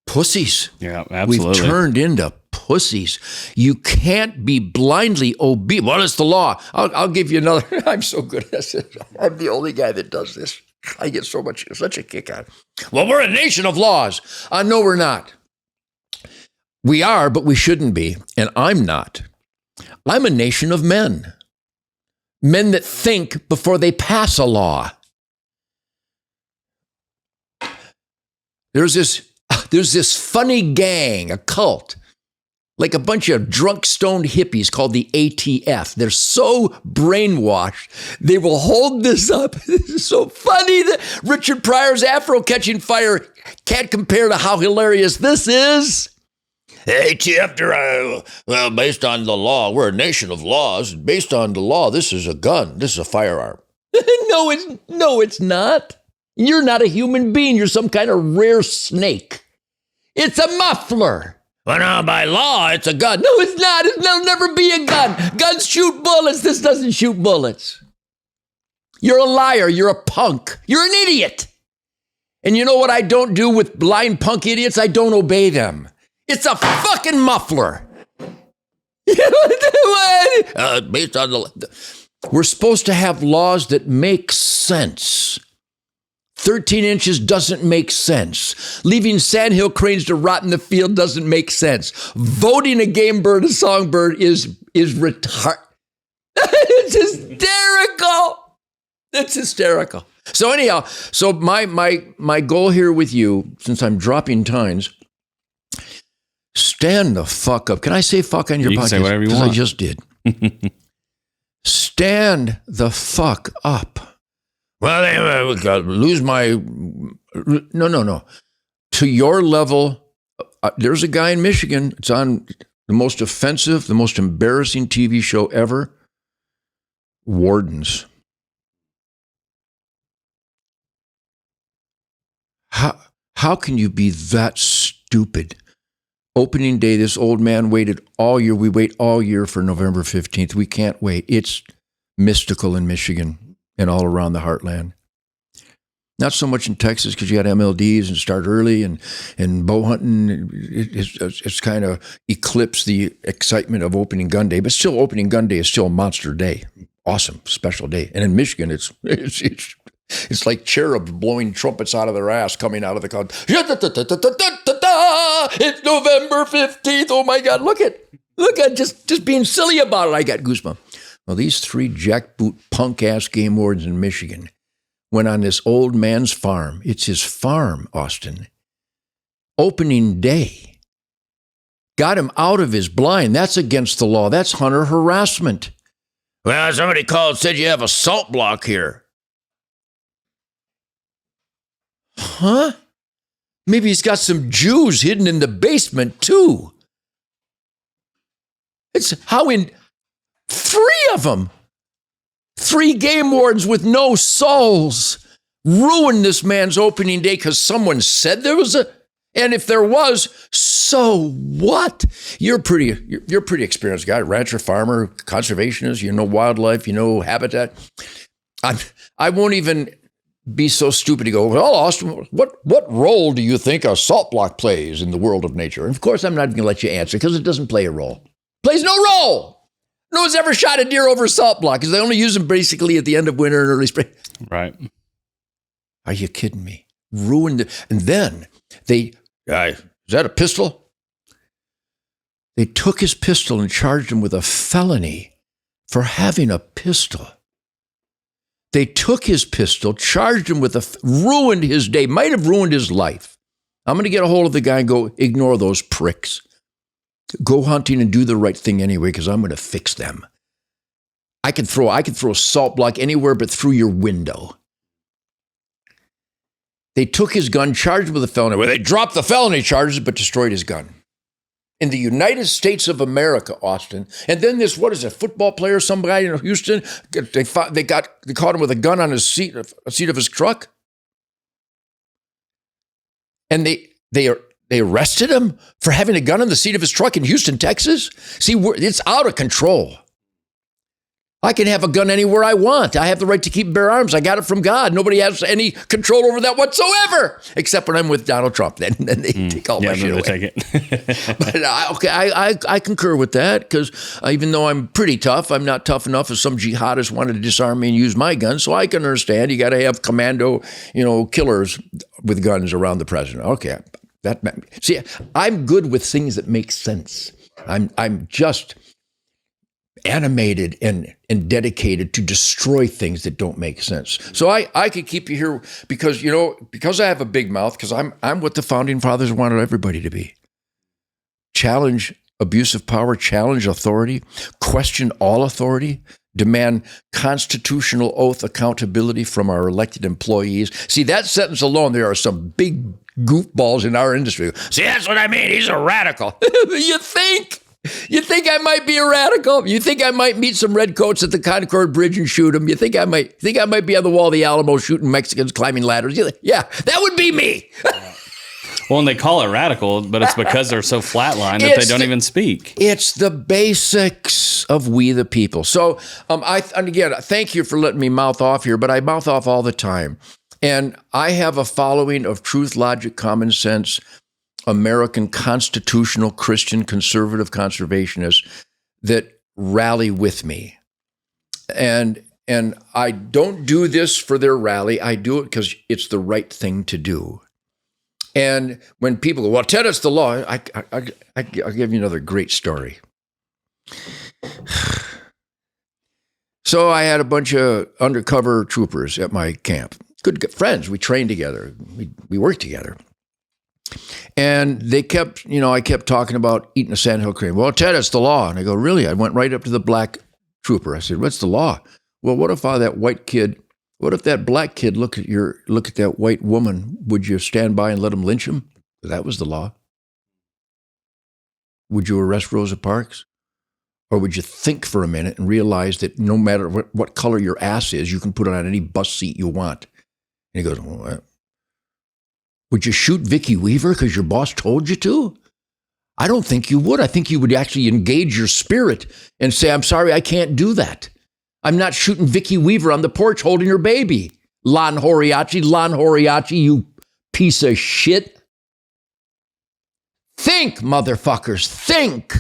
Pussies. Yeah, absolutely. We've turned into pussies. You can't be blindly obedient. Well, it's the law. I'll give you another. I'm so good at this. I'm the only guy that does this. I get such a kick out. Well, we're a nation of laws. No, we're not. We are, but we shouldn't be. And I'm not. I'm a nation of men. Men that think before they pass a law. There's this funny gang, a cult, like a bunch of drunk, stoned hippies called the ATF. They're so brainwashed, they will hold this up. This is so funny that Richard Pryor's afro catching fire can't compare to how hilarious this is. ATF, well, based on the law, we're a nation of laws. Based on the law, this is a gun. This is a firearm. No, it's not. You're not a human being. You're some kind of rare snake. It's a muffler. Well, no, by law, it's a gun. No, it's not. It'll never be a gun. Guns shoot bullets. This doesn't shoot bullets. You're a liar. You're a punk. You're an idiot. And you know what I don't do with blind punk idiots? I don't obey them. It's a fucking muffler. Based on we're supposed to have laws that make sense. 13 inches doesn't make sense. Leaving sandhill cranes to rot in the field doesn't make sense. Voting a game bird, a songbird is retarded. It's hysterical. It's hysterical. So anyhow, my goal here with you, since I'm dropping tines, stand the fuck up. Can I say fuck on your podcast? You can say whatever you want. Because I just did. Stand the fuck up. Well, I lose my... No. To your level, there's a guy in Michigan. It's on the most offensive, the most embarrassing TV show ever. Wardens. How can you be that stupid? Opening day, this old man waited all year. We wait all year for November 15th. We can't wait. It's mystical in Michigan and all around the heartland. Not so much in Texas because you got MLDs and start early and bow hunting. It's kind of eclipsed the excitement of opening gun day, but still opening gun day is still a monster day. Awesome, special day. And in Michigan, it's like cherubs blowing trumpets out of their ass coming out of the cloud. It's November 15th. Oh my God, look at just being silly about it. I got goosebumps. Well, these three jackboot punk ass game wardens in Michigan went on this old man's farm. It's his farm, Austin. Opening day. Got him out of his blind. That's against the law. That's hunter harassment. Well, somebody called, said you have a salt block here. Huh? Maybe he's got some Jews hidden in the basement too. It's how in 3 of them, 3 game wardens with no souls, ruined this man's opening day because someone said there was And if there was, so what? You're a pretty experienced guy, rancher, farmer, conservationist, you know wildlife, you know habitat. I won't even be so stupid to go, well, Austin, what role do you think a salt block plays in the world of nature? And of course, I'm not going to let you answer because it doesn't play a role. Plays no role. No one's ever shot a deer over a salt block because they only use them basically at the end of winter and early spring. Right. Are you kidding me? Ruined it. And then is that a pistol? They took his pistol and charged him with a felony for having a pistol. They took his pistol, charged him with ruined his day, might have ruined his life. I'm going to get a hold of the guy and go, ignore those pricks. Go hunting and do the right thing anyway, because I'm going to fix them. I could throw a salt block anywhere but through your window. They took his gun, charged him with a felony. Well, they dropped the felony charges, but destroyed his gun. In the United States of America, Austin. And then this, football player, some guy in Houston, they caught him with a gun on his seat of his truck. And they arrested him for having a gun on the seat of his truck in Houston, Texas. See, it's out of control. I can have a gun anywhere I want. I have the right to keep and bear arms. I got it from God. Nobody has any control over that whatsoever, except when I'm with Donald Trump. Then they take all my shit away. Take it. But I concur with that because even though I'm pretty tough, I'm not tough enough as some jihadists wanted to disarm me and use my gun. So I can understand you got to have commando, killers with guns around the president. Okay, see, I'm good with things that make sense. I'm just animated and dedicated to destroy things that don't make sense. So I could keep you here because I have a big mouth, because I'm what the founding fathers wanted everybody to be. Challenge abuse of power, challenge authority, question all authority, demand constitutional oath accountability from our elected employees. See, that sentence alone, there are some big goofballs in our industry. See, that's what I mean. He's a radical. You think? You think I might be a radical? You think I might meet some redcoats at the Concord Bridge and shoot them? You think I might be on the wall of the Alamo shooting Mexicans climbing ladders? Yeah, that would be me. Well, and they call it radical, but it's because they're so flatlined that they don't even speak. It's the basics of we the people. So, and again, thank you for letting me mouth off here, but I mouth off all the time. And I have a following of truth, logic, common sense, American constitutional Christian conservative conservationists that rally with me. And I don't do this for their rally. I do it because it's the right thing to do. And when people go, well, Ted, it's the law. I'll give you another great story. So I had a bunch of undercover troopers at my camp. Good friends. We trained together. We worked together. And they kept, I kept talking about eating a sandhill crane. Well, Ted, it's the law. And I go, really? I went right up to the black trooper. I said, what's the law? Well, what if that black kid look at that white woman? Would you stand by and let him lynch him? That was the law. Would you arrest Rosa Parks? Or would you think for a minute and realize that no matter what color your ass is, you can put it on any bus seat you want? And he goes, well, would you shoot Vicky Weaver because your boss told you to? I don't think you would. I think you would actually engage your spirit and say, I'm sorry, I can't do that. I'm not shooting Vicky Weaver on the porch holding her baby. Lon Horiachi, you piece of shit. Think, motherfuckers, think.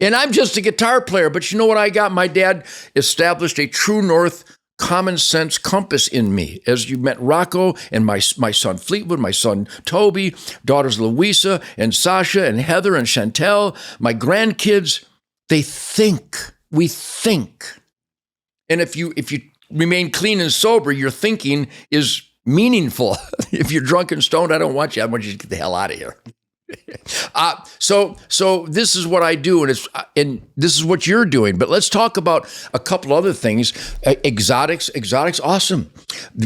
And I'm just a guitar player, but you know what I got? My dad established a true north common sense compass in me. As you met Rocco and my son Fleetwood, my son Toby, daughters Louisa and Sasha and Heather and Chantel, my grandkids, they think. We think. And if you remain clean and sober, your thinking is meaningful. If you're drunk and stoned, I don't want you. I want you to get the hell out of here. So this is what I do, and this is what you're doing. But let's talk about a couple other things. Exotics, awesome.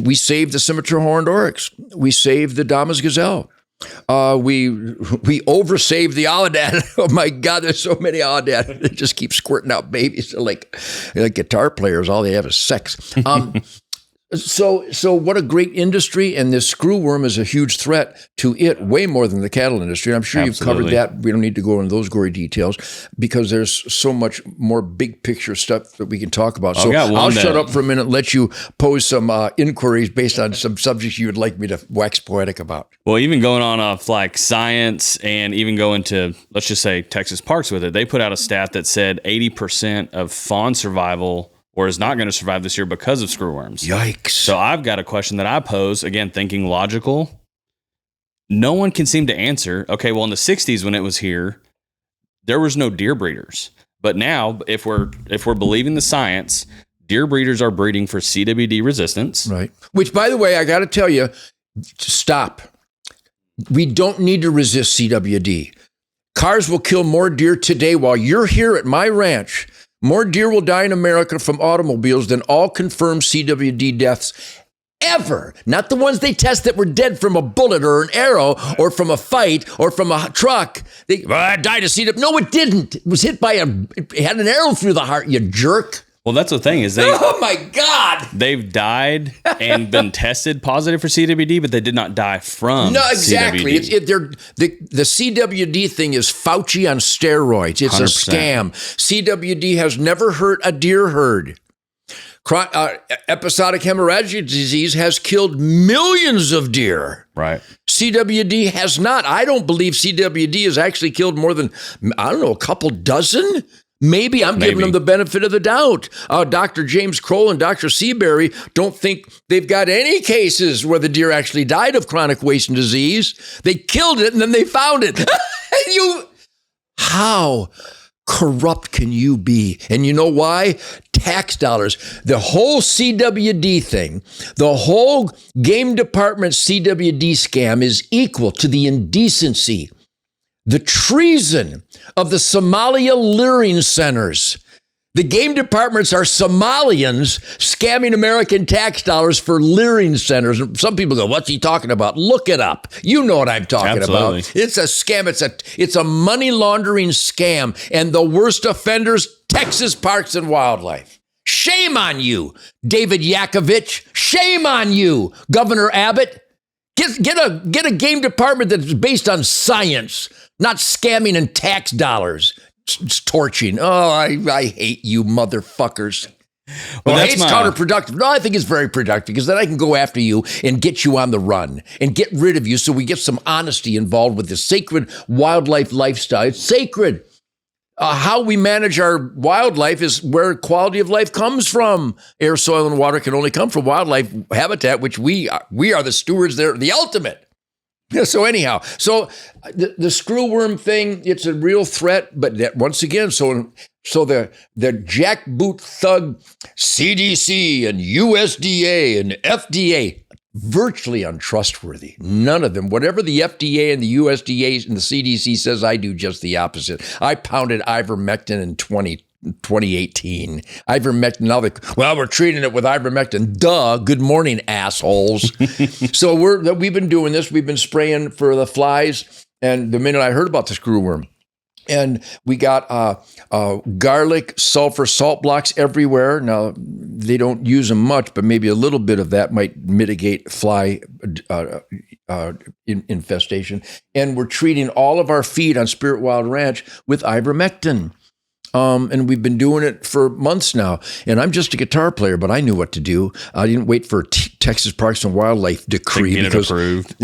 We saved the scimitar horned oryx. We saved the Damas gazelle. We oversaved the Aladad. Oh my God, there's so many Aladad. They just keep squirting out babies. They're like guitar players. All they have is sex. So what a great industry, and this screwworm is a huge threat to it, way more than the cattle industry. And I'm sure you've covered that. We don't need to go into those gory details because there's so much more big picture stuff that we can talk about. So I'll shut up for a minute and let you pose some inquiries based on some subjects you would like me to wax poetic about. Well, even going on off like science and even going to, let's just say, Texas parks with it, they put out a stat that said 80% of fawn survival or is not going to survive this year because of screwworms. Yikes. So I've got a question that I pose, again, thinking logical. No one can seem to answer. Okay, well, in the 60s when it was here, there was no deer breeders. But now, if we're believing the science, deer breeders are breeding for CWD resistance. Right. Which, by the way, I got to tell you, stop. We don't need to resist CWD. Cars will kill more deer today while you're here at my ranch. More deer will die in America from automobiles than all confirmed CWD deaths ever. Not the ones they test that were dead from a bullet or an arrow or from a fight or from a truck. They died of CWD. No, it didn't. It was hit by it had an arrow through the heart, you jerk. Well, that's the thing is oh my God, they've died and been tested positive for CWD, but they did not die from no, exactly. CWD. The CWD thing is Fauci on steroids. It's 100%. A scam. CWD has never hurt a deer herd. Episodic hemorrhagic disease has killed millions of deer. Right. CWD has not. I don't believe CWD has actually killed more than, I don't know, a couple dozen. Maybe I'm giving them the benefit of the doubt. Dr. James Kroll and Dr. Seabury don't think they've got any cases where the deer actually died of chronic wasting disease. They killed it and then they found it. How corrupt can you be? And you know why? Tax dollars. The whole CWD thing, the whole game department CWD scam is equal to the indecency, the treason of the Somalia leering centers. The game departments are Somalians scamming American tax dollars for leering centers. Some people go, what's he talking about? Look it up. You know what I'm talking about. It's a scam. It's a money laundering scam. And the worst offenders, Texas Parks and Wildlife. Shame on you, David Yakovich. Shame on you, Governor Abbott. Get a game department that's based on science, not scamming and tax dollars. It's torching. Oh, I hate you motherfuckers. Well, hate's counterproductive. No, I think it's very productive because then I can go after you and get you on the run and get rid of you so we get some honesty involved with the sacred wildlife lifestyle. It's sacred. How we manage our wildlife is where quality of life comes from. Air, soil, and water can only come from wildlife habitat, which we are the stewards. They're the ultimate. Yeah, so anyhow, the screwworm thing, it's a real threat. But once again, so the jackboot thug CDC and USDA and FDA, virtually untrustworthy. None of them. Whatever the FDA and the USDA and the CDC says, I do just the opposite. I pounded ivermectin in 2018. Ivermectin, now we're treating it with ivermectin. Duh, good morning, assholes. So we've been doing this. We've been spraying for the flies. And the minute I heard about the screwworm, and we got garlic, sulfur, salt blocks everywhere. Now, they don't use them much, but maybe a little bit of that might mitigate fly infestation. And we're treating all of our feed on Spirit Wild Ranch with ivermectin. And we've been doing it for months now. And I'm just a guitar player, but I knew what to do. I didn't wait for Texas Parks and Wildlife decree to get it approved.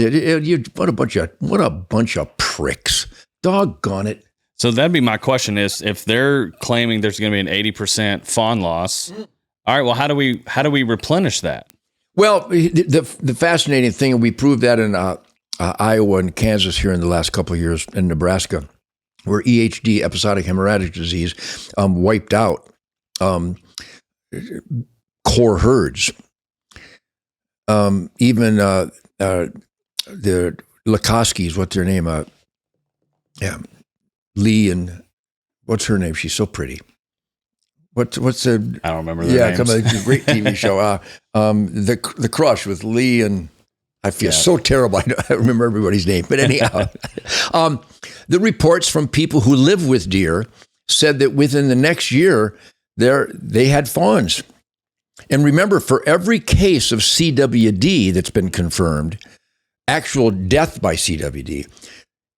What a bunch of pricks. Doggone it. So that'd be my question is if they're claiming there's going to be an 80% fawn loss, all right, well, how do we replenish that? Well, the fascinating thing, and we proved that in Iowa and Kansas here in the last couple of years, in Nebraska, where EHD, episodic hemorrhagic disease, wiped out core herds. Even the Lakoskis, what's their name? Lee and what's her name? She's so pretty. What's the? I don't remember their names. Come on, it's a great TV show. The Crush with Lee and I feel so terrible. I don't remember everybody's name, but anyhow, the reports from people who live with deer said that within the next year, they had fawns. And remember, for every case of CWD that's been confirmed, actual death by CWD,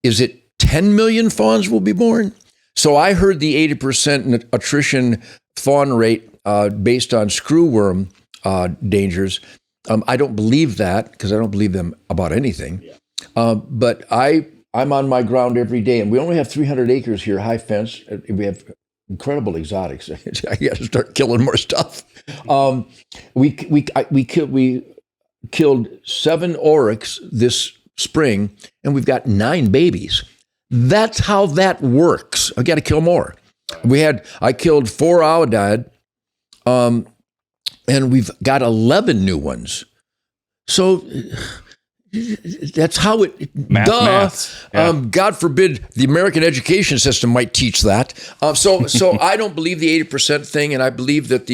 is it 10 million fawns will be born? So I heard the 80% attrition fawn rate based on screwworm dangers. I don't believe that because I don't believe them about anything. But I'm on my ground every day, and we only have 300 acres here, high fence. We have incredible exotics. I got to start killing more stuff. We killed 7 oryx this spring, and we've got 9 babies. That's how that works. I got to kill more. I killed 4 aoudad, and we've got 11 new ones. So that's how it. Maths. Yeah. God forbid the American education system might teach that. So I don't believe the 80% thing, and I believe that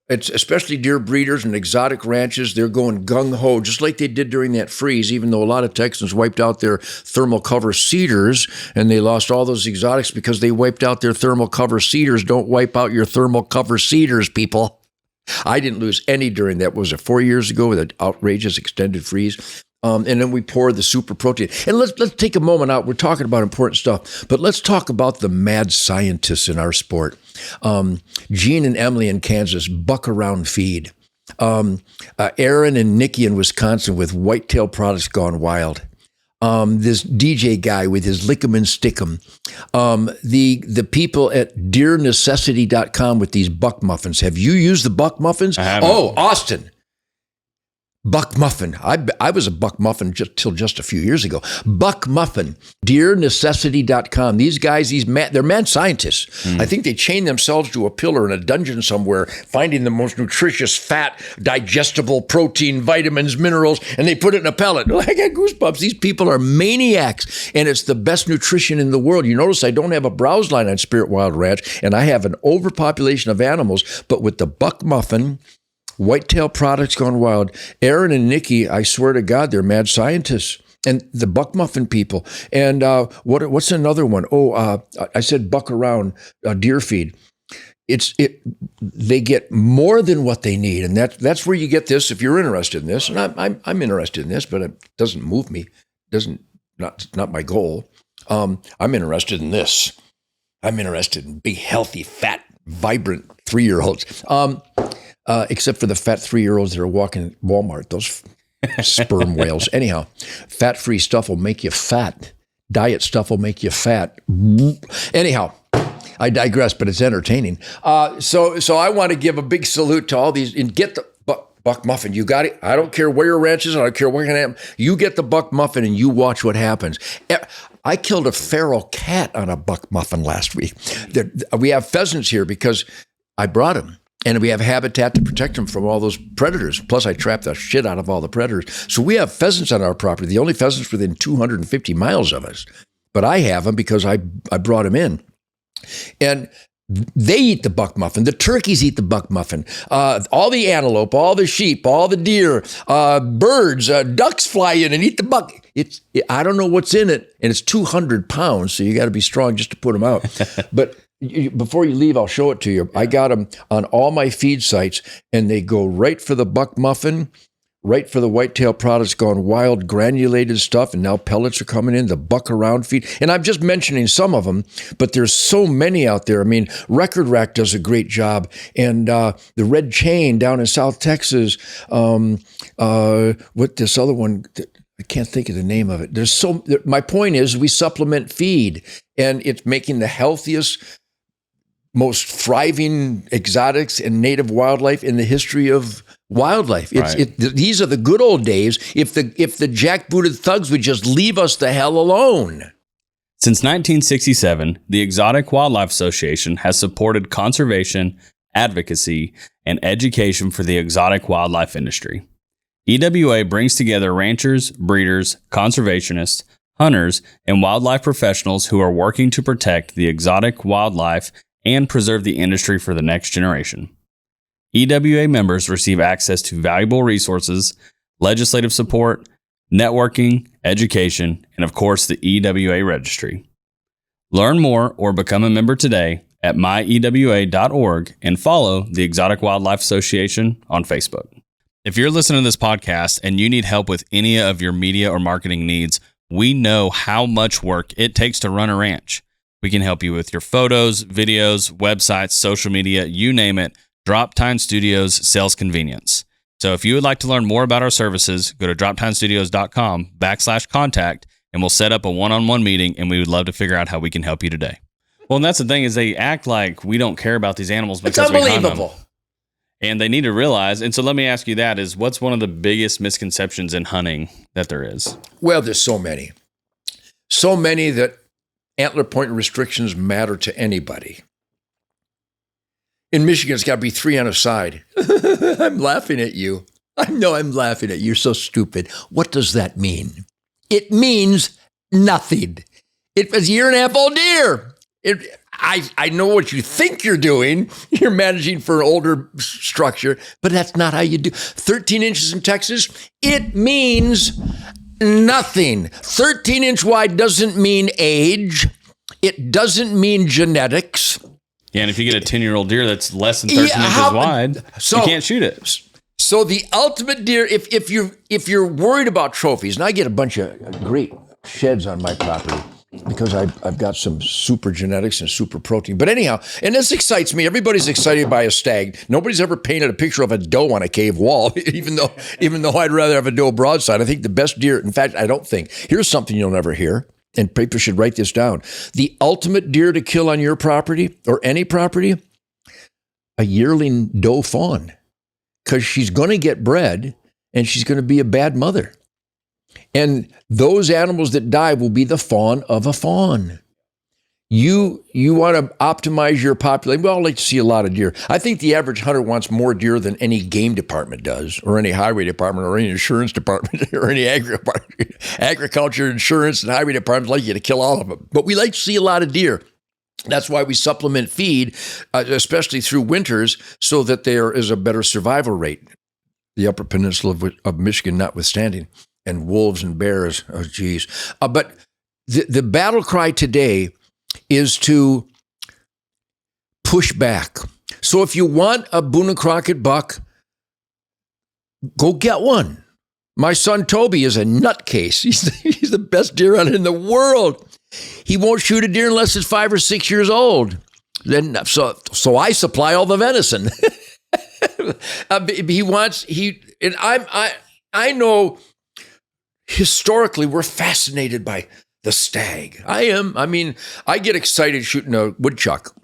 it's especially deer breeders and exotic ranches, they're going gung-ho, just like they did during that freeze, even though a lot of Texans wiped out their thermal cover cedars, and they lost all those exotics because they wiped out their thermal cover cedars. Don't wipe out your thermal cover cedars, people. I didn't lose any during that. Was it 4 years ago with an outrageous extended freeze? And then we pour the super protein. And let's take a moment out. We're talking about important stuff, but let's talk about the mad scientists in our sport. Gene and Emily in Kansas, buck around feed. Aaron and Nikki in Wisconsin with whitetail products gone wild. This DJ guy with his lick 'em and stick 'em. The people at deernecessity.com with these buck muffins. Have you used the buck muffins? I haven't. Oh, Austin. Buck muffin. I was a buck muffin till just a few years ago. Buck muffin, deernecessity.com. These guys, they're mad scientists. I think they chain themselves to a pillar in a dungeon somewhere, finding the most nutritious fat, digestible protein, vitamins, minerals, and they put it in a pellet. I got goosebumps. These people are maniacs, and it's the best nutrition in the world. You notice I don't have a browse line on Spirit Wild Ranch, and I have an overpopulation of animals, but with the buck muffin, whitetail products gone wild. Aaron and Nikki, I swear to God, they're mad scientists. And the buck muffin people. And what's another one? I said buck around deer feed. They get more than what they need, and that's where you get this. If you're interested in this, and I'm interested in this, but it doesn't move me. Not my goal. I'm interested in this. I'm interested in big, healthy, fat, vibrant 3-year-olds. Except for the fat 3-year-olds that are walking at Walmart, those sperm whales. Anyhow, fat-free stuff will make you fat. Diet stuff will make you fat. Anyhow, I digress, but it's entertaining. So I want to give a big salute to all these, and get the buck muffin. You got it. I don't care where your ranch is. I don't care where you're going to. You get the buck muffin and you watch what happens. I killed a feral cat on a buck muffin last week. We have pheasants here because I brought them. And we have habitat to protect them from all those predators. Plus, I trap the shit out of all the predators. So we have pheasants on our property, the only pheasants within 250 miles of us. But I have them because I brought them in. And they eat the buck muffin. The turkeys eat the buck muffin. All the antelope, all the sheep, all the deer, birds, ducks fly in and eat the buck. I don't know what's in it. And it's 200 pounds, so you got to be strong just to put them out. But before you leave, I'll show it to you. I got them on all my feed sites, and they go right for the buck muffin, right for the whitetail products gone wild, granulated stuff, and now pellets are coming in, the buck around feed. And I'm just mentioning some of them, but there's so many out there. I mean, Record Rack does a great job, and the Red Chain down in South Texas, what this other one, I can't think of the name of it. My point is we supplement feed, and it's making the healthiest, most thriving exotics and native wildlife in the history of wildlife. These are the good old days. If the jackbooted thugs would just leave us the hell alone. Since 1967, the Exotic Wildlife Association has supported conservation, advocacy, and education for the exotic wildlife industry. EWA brings together ranchers, breeders, conservationists, hunters, and wildlife professionals who are working to protect the exotic wildlife and preserve the industry for the next generation. EWA members receive access to valuable resources, legislative support, networking, education, and of course the EWA registry. Learn more or become a member today at myewa.org and follow the Exotic Wildlife Association on Facebook. If you're listening to this podcast and you need help with any of your media or marketing needs, we know how much work it takes to run a ranch. We can help you with your photos, videos, websites, social media, you name it. Droptine Studios sells convenience. So if you would like to learn more about our services, go to droptinestudios.com/contact and we'll set up a one-on-one meeting, and we would love to figure out how we can help you today. Well, and that's the thing, is they act like we don't care about these animals because we hunt them. And they need to realize, and so let me ask you that, is what's one of the biggest misconceptions in hunting that there is? Well, there's so many. So many that antler point restrictions matter to anybody. In Michigan, it's got to be 3 on a side. I'm laughing at you. I know I'm laughing at you. You're so stupid. What does that mean? It means nothing. It's a 1.5-year-old deer. I know what you think you're doing. You're managing for an older structure, but that's not how you do. 13 inches in Texas, it means nothing. 13-inch wide doesn't mean age. It doesn't mean genetics. Yeah, and if you get a 10-year-old deer that's less than 13 inches wide, you can't shoot it. So the ultimate deer, if you're worried about trophies, and I get a bunch of great sheds on my property because I've got some super genetics and super protein. But anyhow, and this excites me. Everybody's excited by a stag. Nobody's ever painted a picture of a doe on a cave wall, even though I'd rather have a doe broadside. I think the best deer, in fact, I don't think. Here's something you'll never hear, and people should write this down. The ultimate deer to kill on your property or any property, a yearling doe fawn. Because she's going to get bred and she's going to be a bad mother. And those animals that die will be the fawn of a fawn. You want to optimize your population. Well, I like to see a lot of deer. I think the average hunter wants more deer than any game department does, or any highway department, or any insurance department, or any agriculture, insurance, and highway departments like you to kill all of them. But we like to see a lot of deer. That's why we supplement feed, especially through winters, so that there is a better survival rate. The Upper Peninsula of Michigan notwithstanding, and wolves and bears, oh geez. But the battle cry today is to push back. So if you want a Boone and Crockett buck, go get one. My son Toby is a nutcase. He's the best deer hunter in the world. He won't shoot a deer unless it's 5 or 6 years old. Then so I supply all the venison. I know historically we're fascinated by the stag. I am. I mean, I get excited shooting a woodchuck,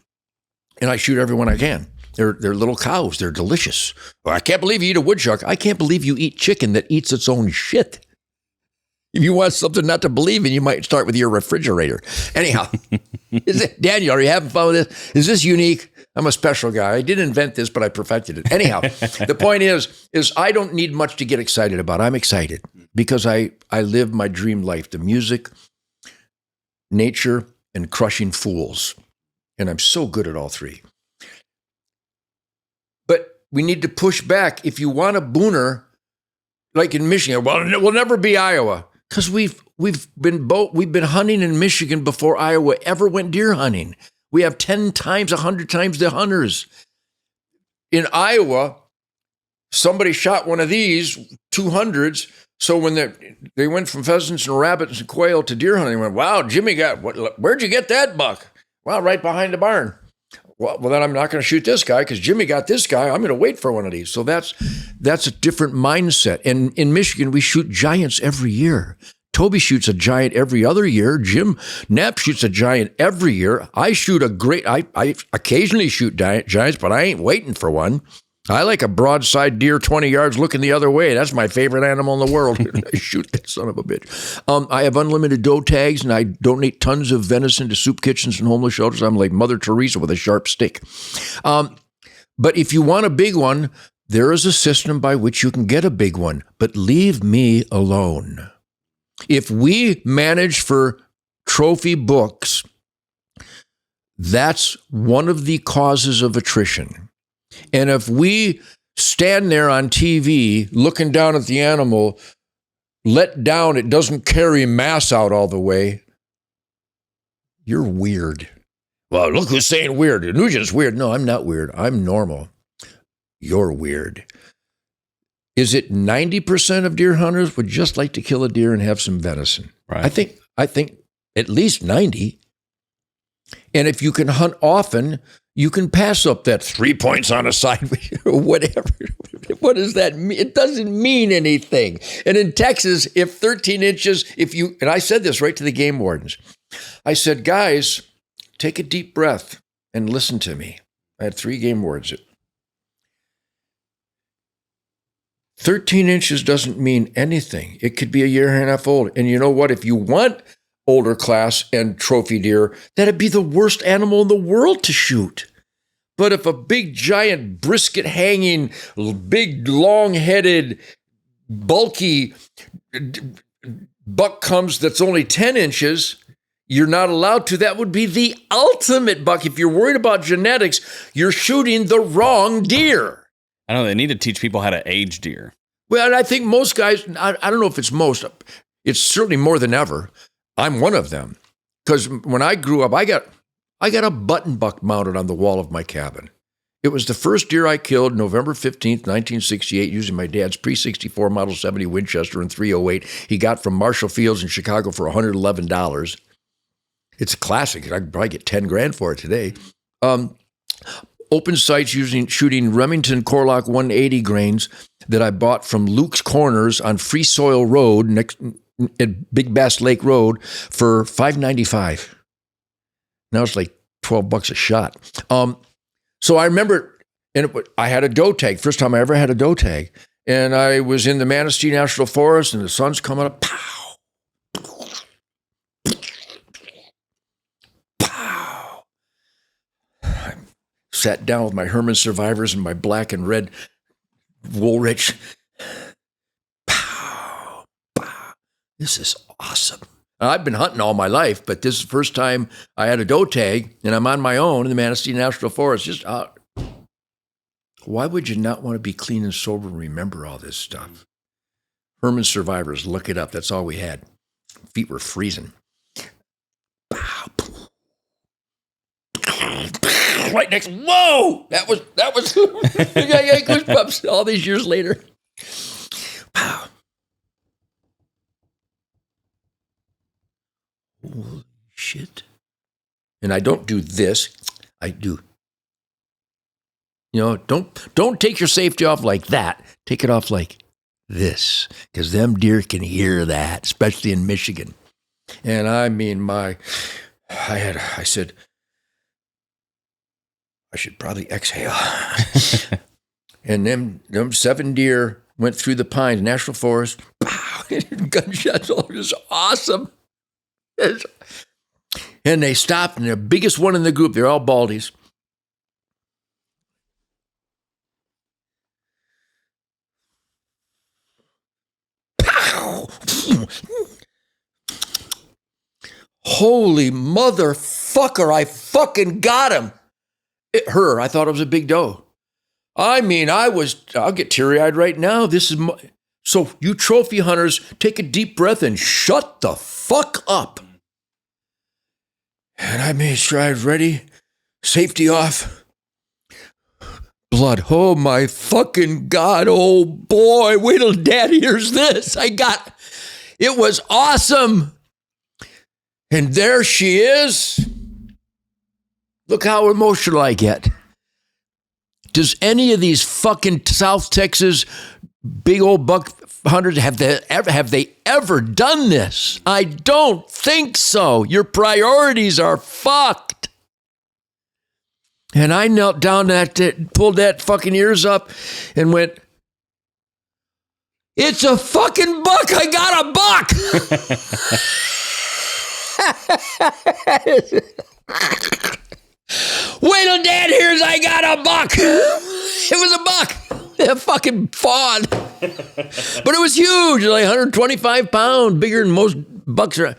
and I shoot every one I can. They're little cows. They're delicious. Well, I can't believe you eat a woodchuck. I can't believe you eat chicken that eats its own shit. If you want something not to believe in, you might start with your refrigerator. Anyhow, Daniel, are you having fun with this? Is this unique? I'm a special guy. I didn't invent this, but I perfected it. Anyhow, the point is I don't need much to get excited about. I'm excited because I live my dream life, the music, nature, and crushing fools. And I'm so good at all three. But we need to push back. If you want a booner, like in Michigan, well, it will never be Iowa. Because we've been hunting in Michigan before Iowa ever went deer hunting. We have 10 times, 100 times the hunters. In Iowa, somebody shot one of these 200s. So when they went from pheasants and rabbits and quail to deer hunting, they went, wow, Jimmy where'd you get that buck? Well, right behind the barn. Well, then I'm not going to shoot this guy because Jimmy got this guy. I'm going to wait for one of these. So that's a different mindset. And in Michigan, we shoot giants every year. Toby shoots a giant every other year. Jim Knapp shoots a giant every year. I occasionally shoot giants, but I ain't waiting for one. I like a broadside deer 20 yards looking the other way. That's my favorite animal in the world. I shoot that son of a bitch. I have unlimited doe tags, and I donate tons of venison to soup kitchens and homeless shelters. I'm like Mother Teresa with a sharp stick. But if you want a big one, there is a system by which you can get a big one. But leave me alone. If we manage for trophy books, that's one of the causes of attrition. And if we stand there on TV looking down at the animal, let down, it doesn't carry mass out all the way, you're weird. Well, look who's saying weird. Nugent's weird. No, I'm not weird. I'm normal. You're weird. Is it 90% of deer hunters would just like to kill a deer and have some venison? Right. I think at least 90. And if you can hunt often, you can pass up that 3 points on a side or whatever. What does that mean? It doesn't mean anything. And in Texas, if 13 inches, and I said this right to the game wardens, I said, guys, take a deep breath and listen to me. I had 3 game wardens. 13 inches doesn't mean anything. It could be a year and a half old. And you know what? If you want older class and trophy deer, that'd be the worst animal in the world to shoot. But if a big, giant, brisket hanging, big, long-headed, bulky buck comes that's only 10 inches, you're not allowed to. That would be the ultimate buck. If you're worried about genetics, you're shooting the wrong deer. I know they need to teach people how to age deer. Well, and I think most guys, I don't know if it's most, it's certainly more than ever. I'm one of them. Because when I grew up, I got a button buck mounted on the wall of my cabin. It was the first deer I killed November 15th, 1968, using my dad's pre-64 Model 70 Winchester in .308 he got from Marshall Fields in Chicago for $111. It's a classic. I could probably get 10 grand for it today. Open sights shooting Remington Corlock 180 grains that I bought from Luke's Corners on Free Soil Road next at Big Bass Lake Road for $5.95. Now it's like $12 a shot. So I remember, I had a doe tag. First time I ever had a doe tag, and I was in the Manistee National Forest, and the sun's coming up. Pow. Sat down with my Herman Survivors and my black and red Woolrich. Pow, pow. This is awesome. I've been hunting all my life, but this is the first time I had a doe tag, and I'm on my own in the Manistee National Forest. Why would you not want to be clean and sober and remember all this stuff? Herman Survivors, look it up. That's all we had. Feet were freezing. Pow, right next. Whoa! That was. I got goosebumps all these years later. Wow. Holy shit! And I don't do this. I do. Don't take your safety off like that. Take it off like this, because them deer can hear that, especially in Michigan. And I mean, I said, I should probably exhale. And them 7 deer went through the pines, National Forest. Pow, gunshots. It was awesome. And they stopped, and the biggest one in the group, they're all baldies. Pow! Holy motherfucker, I fucking got him. I thought it was a big doe. I mean, I'll get teary-eyed right now. So you trophy hunters, take a deep breath and shut the fuck up. And I made sure I was ready. Safety off. Blood. Oh my fucking God. Oh boy. Wait till Dad hears this. It was awesome. And there she is. Look how emotional I get. Does any of these fucking South Texas big old buck hunters, have they ever done this? I don't think so. Your priorities are fucked. And I knelt down, pulled that fucking ears up and went, it's a fucking buck. I got a buck. Wait till Dad hears I got a buck. It was a buck. A fucking fawn. But it was huge, like 125 pounds, bigger than most bucks are.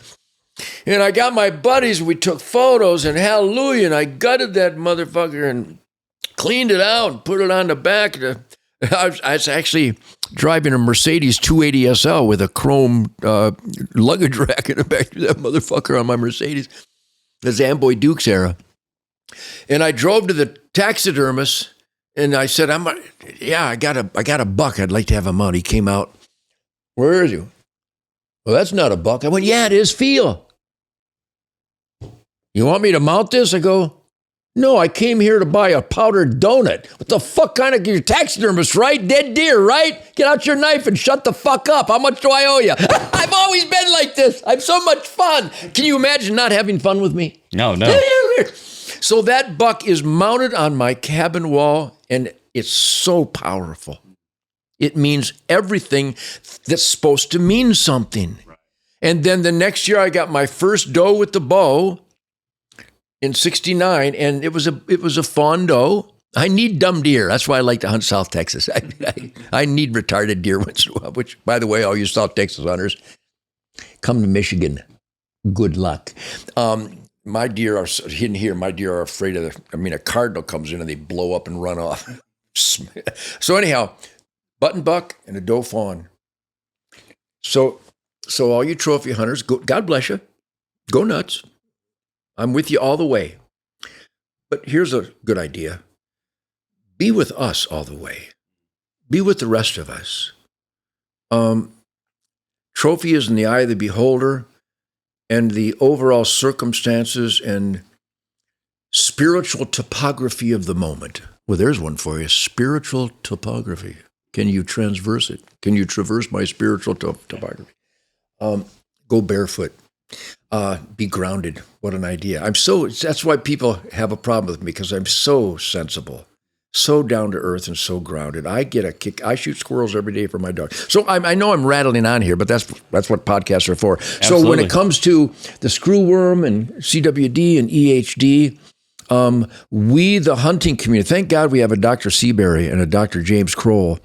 And I got my buddies, we took photos, and hallelujah, and I gutted that motherfucker and cleaned it out and put it on the back. I was actually driving a Mercedes 280 SL with a chrome luggage rack in the back of that motherfucker on my Mercedes. The Zamboy Dukes era. And I drove to the taxidermist and I said, I got a buck. I'd like to have him out. He came out. Where is you? Well, that's not a buck. I went, yeah, it is. Feel. You want me to mount this? I go, no, I came here to buy a powdered donut. What the fuck kind of your taxidermist, right? Dead deer, right? Get out your knife and shut the fuck up. How much do I owe you? I've always been like this. I'm so much fun. Can you imagine not having fun with me? No. So that buck is mounted on my cabin wall, and it's so powerful. It means everything that's supposed to mean something. And then the next year I got my first doe with the bow in 69, and it was a fawn doe. I need dumb deer. That's why I like to hunt South Texas. I need retarded deer once in a while, which, by the way, all you South Texas hunters, come to Michigan. Good luck. My deer are hidden here. My deer are afraid of a cardinal comes in and they blow up and run off. So anyhow, button buck and a doe fawn. So all you trophy hunters, God bless you. Go nuts. I'm with you all the way. But here's a good idea. Be with us all the way. Be with the rest of us. Trophy is in the eye of the beholder, and the overall circumstances and spiritual topography of the moment. Well, there's one for you. Spiritual topography. Can you transverse it? Can you traverse my spiritual topography? Go barefoot. Be grounded. What an idea. That's why people have a problem with me, because I'm so sensible, so down to earth and so grounded. I get a kick. I shoot squirrels every day for my dog. So I know I'm rattling on here, but that's what podcasts are for. Absolutely. So when it comes to the screwworm and CWD and EHD, we, the hunting community, thank God we have a Dr. Seabury and a Dr. James Kroll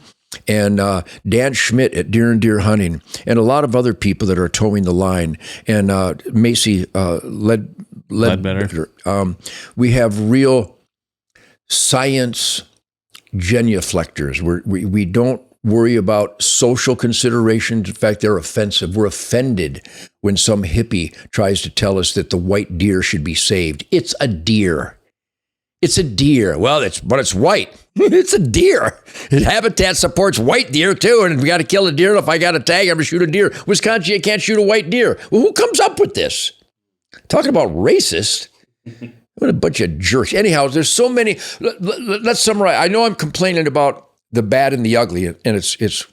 and Dan Schmidt at Deer and Deer Hunting, and a lot of other people that are towing the line, and Macy Ledbetter. We have real science genuflectors. We don't worry about social considerations. In fact, they're offensive. We're offended when some hippie tries to tell us that the white deer should be saved. It's a deer. It's a deer. Well, it's white. It's a deer. And habitat supports white deer too. And if we got to kill a deer, if I got a tag, I'm going to shoot a deer. Wisconsin, you can't shoot a white deer. Well, who comes up with this? Talking about racist. What a bunch of jerks. Anyhow, there's so many. Let's summarize. I know I'm complaining about the bad and the ugly, and it's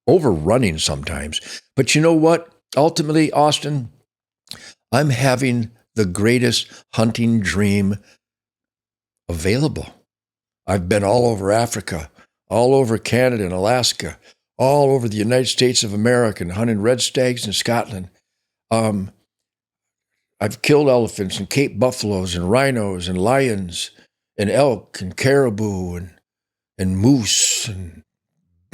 overrunning sometimes. But you know what? Ultimately, Austin, I'm having the greatest hunting dream available. I've been all over Africa, all over Canada and Alaska, all over the United States of America, and hunting red stags in Scotland. I've killed elephants and Cape buffaloes and rhinos and lions and elk and caribou and moose and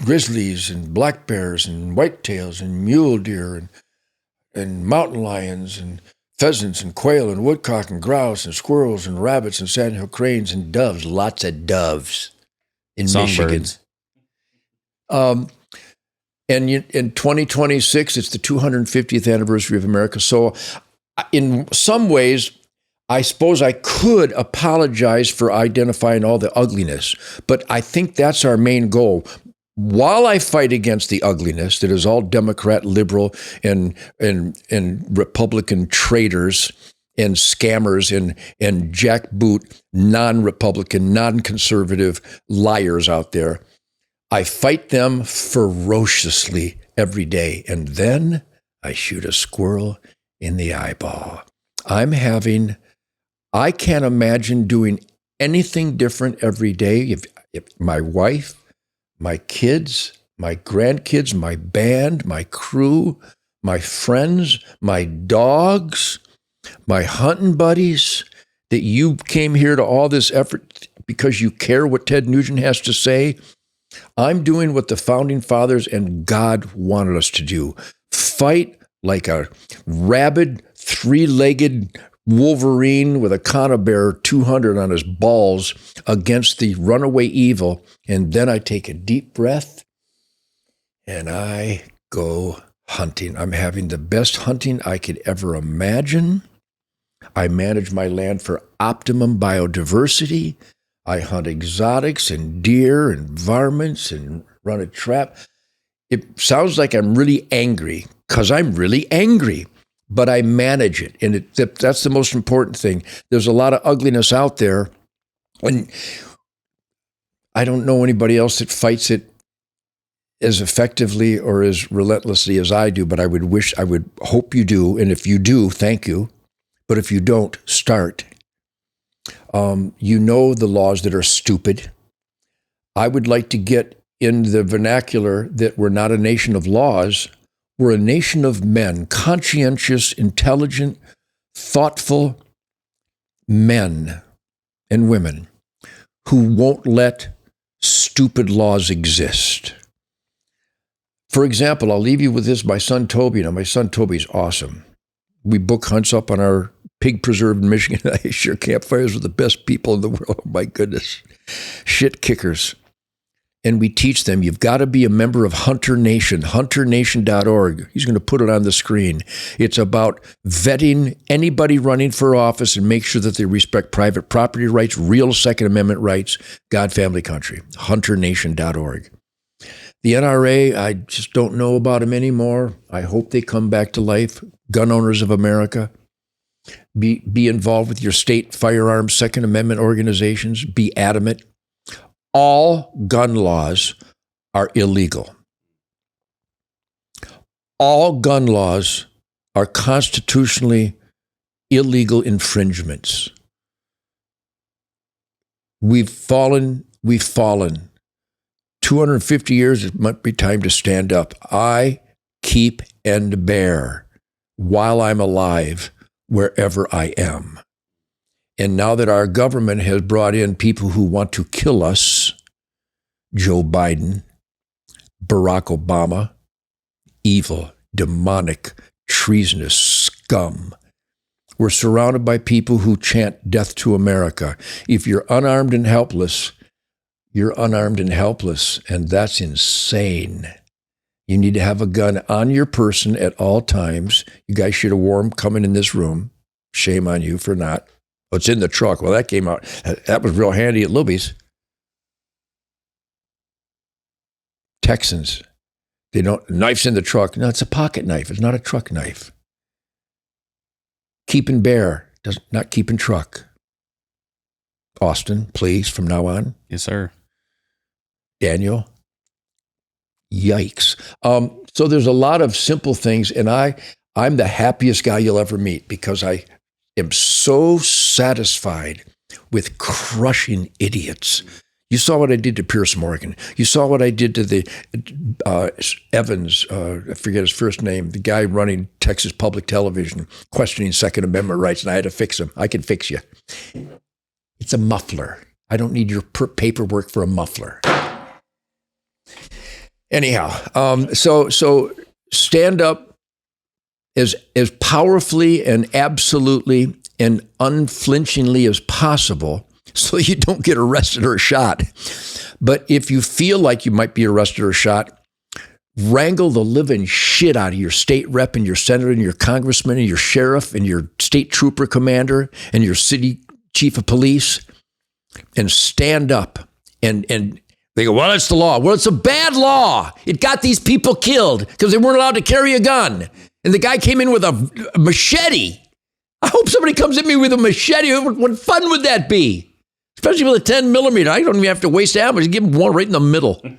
grizzlies and black bears and whitetails and mule deer and mountain lions and pheasants and quail and woodcock and grouse and squirrels and rabbits and sandhill cranes and doves, lots of doves in Michigan. And in 2026, it's the 250th anniversary of America. So in some ways, I suppose I could apologize for identifying all the ugliness, but I think that's our main goal. While I fight against the ugliness that is all Democrat, liberal, and Republican traitors and scammers and jackboot non-Republican, non-conservative liars out there, I fight them ferociously every day. And then I shoot a squirrel in the eyeball. I can't imagine doing anything different every day. If my wife, my kids, my grandkids, my band, my crew, my friends, my dogs, my hunting buddies, that you came here to all this effort because you care what Ted Nugent has to say. I'm doing what the founding fathers and God wanted us to do. Fight like a rabid, three-legged Wolverine with a conibear 200 on his balls against the runaway evil. And then I take a deep breath and I go hunting. I'm having the best hunting I could ever imagine. I manage my land for optimum biodiversity. I hunt exotics and deer and varmints and run a trap. It sounds like I'm really angry because I'm really angry, but I manage it. And that's the most important thing. There's a lot of ugliness out there. And I don't know anybody else that fights it as effectively or as relentlessly as I do, but I would hope you do. And if you do, thank you. But if you don't, start. You know the laws that are stupid. I would like to get in the vernacular that we're not a nation of laws. We're a nation of men, conscientious, intelligent, thoughtful men and women who won't let stupid laws exist. For example, I'll leave you with this. My son Toby, my son Toby's awesome. We book hunts up on our pig preserve in Michigan. I share campfires with the best people in the world. Oh my goodness. Shit kickers. And we teach them, you've got to be a member of Hunter Nation, hunternation.org. He's going to put it on the screen. It's about vetting anybody running for office and make sure that they respect private property rights, real Second Amendment rights, God, family, country, hunternation.org. The NRA, I just don't know about them anymore. I hope they come back to life. Gun owners of America, be involved with your state firearms, Second Amendment organizations. Be adamant. All gun laws are illegal. All gun laws are constitutionally illegal infringements. We've fallen. 250 years, it might be time to stand up. I keep and bear while I'm alive, wherever I am. And now that our government has brought in people who want to kill us, Joe Biden, Barack Obama, evil, demonic, treasonous scum. We're surrounded by people who chant death to America. If you're unarmed and helpless, you're unarmed and helpless, and that's insane. You need to have a gun on your person at all times. You guys should have worn them coming in this room. Shame on you for not. Oh, it's in the truck. Well, that came out. That was real handy at Luby's. Texans, they don't, knife's in the truck. No, it's a pocket knife. It's not a truck knife. Keep and bear, not keep and truck. Austin, please, from now on. Yes, sir. Daniel. Yikes. So there's a lot of simple things, and I'm the happiest guy you'll ever meet because I am so satisfied with crushing idiots. You saw what I did to Pierce Morgan. You saw what I did to the Evans, I forget his first name, the guy running Texas Public Television, questioning Second Amendment rights, and I had to fix him. I can fix you. It's a muffler. I don't need your paperwork for a muffler. Anyhow, so stand up as powerfully and absolutely and unflinchingly as possible so you don't get arrested or shot. But if you feel like you might be arrested or shot, wrangle the living shit out of your state rep and your senator and your congressman and your sheriff and your state trooper commander and your city chief of police and stand up and they go, well, it's the law. Well, it's a bad law. It got these people killed because they weren't allowed to carry a gun. And the guy came in with a machete. I hope somebody comes at me with a machete. What fun would that be? Especially with a 10 millimeter. I don't even have to waste ammo. Just give him one right in the middle. And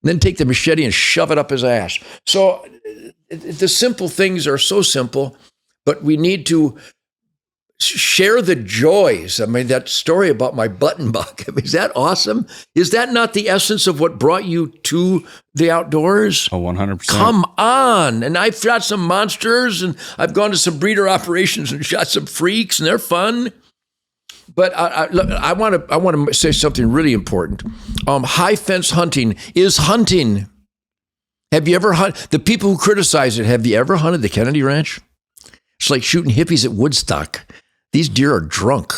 then take the machete and shove it up his ass. So the simple things are so simple, but we need to share the joys. I mean, that story about my button buck, I mean, is that awesome? Is that not the essence of what brought you to the outdoors? Oh, 100%. Come on. And I've shot some monsters, and I've gone to some breeder operations and shot some freaks, and they're fun. But I want to say something really important. High fence hunting is hunting. Have you ever hunted? The people who criticize it, have you ever hunted the Kennedy Ranch? It's like shooting hippies at Woodstock. These deer are drunk.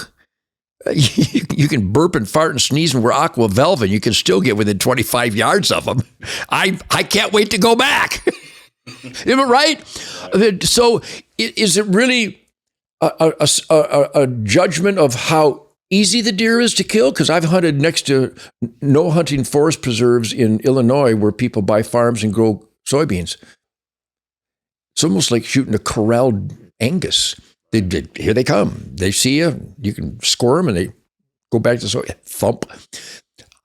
You can burp and fart and sneeze and wear aqua velvet. You can still get within 25 yards of them. I can't wait to go back. Am I right? So is it really a judgment of how easy the deer is to kill? Because I've hunted next to no hunting forest preserves in Illinois where people buy farms and grow soybeans. It's almost like shooting a corralled Angus. Here they come. They see you. You can squirm and they go back to soy. Thump.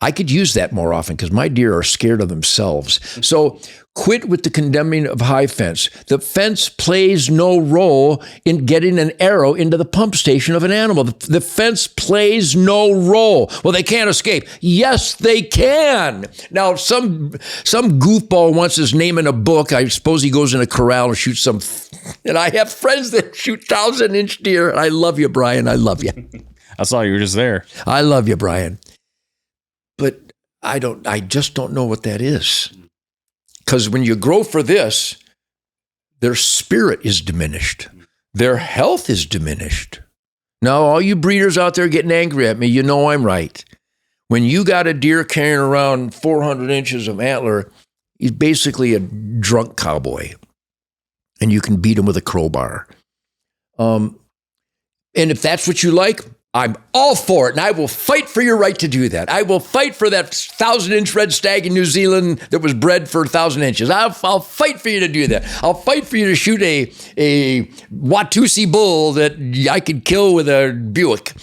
I could use that more often because my deer are scared of themselves. So quit with the condemning of high fence. The fence plays no role in getting an arrow into the pump station of an animal. The fence plays no role. Well, they can't escape. Yes, they can. Now, some goofball wants his name in a book. I suppose he goes in a corral and shoots some. And I have friends that shoot 1,000-inch deer. And I love you, Brian. I love you. I saw you were just there. I love you, Brian. But I just don't know what that is. Because when you grow for this, their spirit is diminished. Their health is diminished. Now, all you breeders out there getting angry at me, you know I'm right. When you got a deer carrying around 400 inches of antler, he's basically a drunk cowboy. And you can beat him with a crowbar. And if that's what you like, I'm all for it, and I will fight for your right to do that. I will fight for that 1,000-inch red stag in New Zealand that was bred for 1,000 inches. I'll fight for you to do that. I'll fight for you to shoot a Watusi bull that I could kill with a Buick.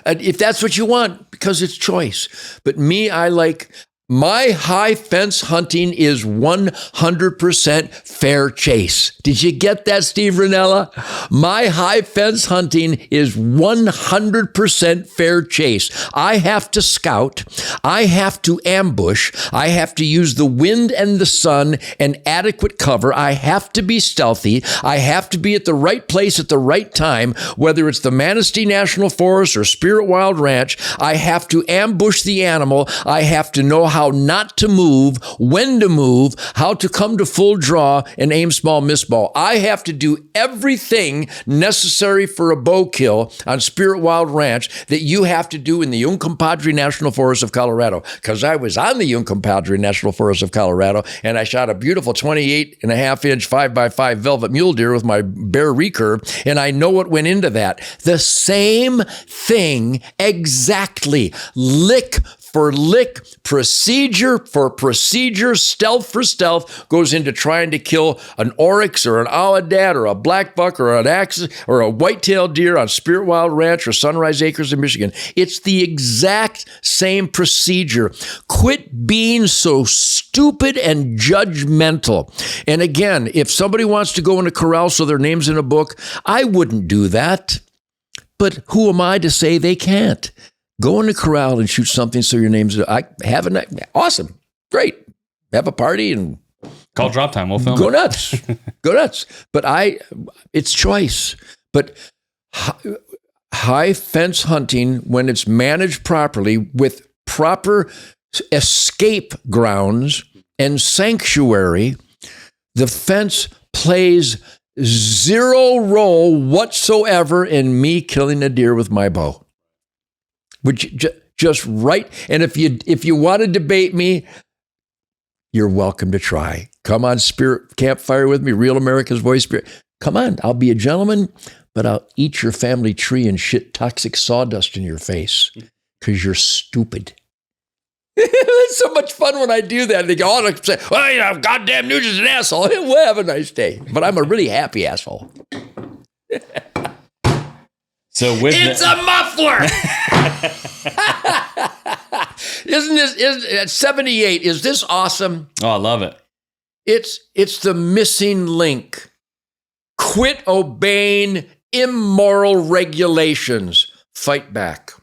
If that's what you want, because it's choice. But me, I like... My high fence hunting is 100% fair chase. Did you get that, Steve Ranella? My high fence hunting is 100% fair chase. I have to scout. I have to ambush. I have to use the wind and the sun and adequate cover. I have to be stealthy. I have to be at the right place at the right time, whether it's the Manistee National Forest or Spirit Wild Ranch. I have to ambush the animal. I have to know how not to move, when to move, how to come to full draw and aim small, miss ball. I have to do everything necessary for a bow kill on Spirit Wild Ranch that you have to do in the Uncompahgre National Forest of Colorado. Because I was on the Uncompahgre National Forest of Colorado and I shot a beautiful 28.5-inch 5x5 velvet mule deer with my bear recurve, and I know what went into that. The same thing exactly. Lick for lick, procedure for procedure, stealth for stealth goes into trying to kill an oryx or an aoudad or a black buck or an axis or a white-tailed deer on Spirit Wild Ranch or Sunrise Acres in Michigan. It's the exact same procedure. Quit being so stupid and judgmental. And again, if somebody wants to go in a corral so their name's in a book, I wouldn't do that. But who am I to say they can't? Go in the corral and shoot something so your name's... Have a night. Awesome. Great. Have a party and... Call Drop Time. We'll film Go it. nuts. Go nuts. But it's choice. But high fence hunting, when it's managed properly with proper escape grounds and sanctuary, the fence plays zero role whatsoever in me killing a deer with my bow. Which just right. And if you want to debate me, you're welcome to try. Come on, Spirit Campfire with me, Real America's Voice Spirit. Come on, I'll be a gentleman, but I'll eat your family tree and shit toxic sawdust in your face because you're stupid. It's so much fun when I do that. They go on and say, well, you know, goddamn Nugent's an asshole. We'll have a nice day. But I'm a really happy asshole. So it's a muffler. At 78, is this awesome? Oh, I love it. It's the missing link. Quit obeying immoral regulations. Fight back.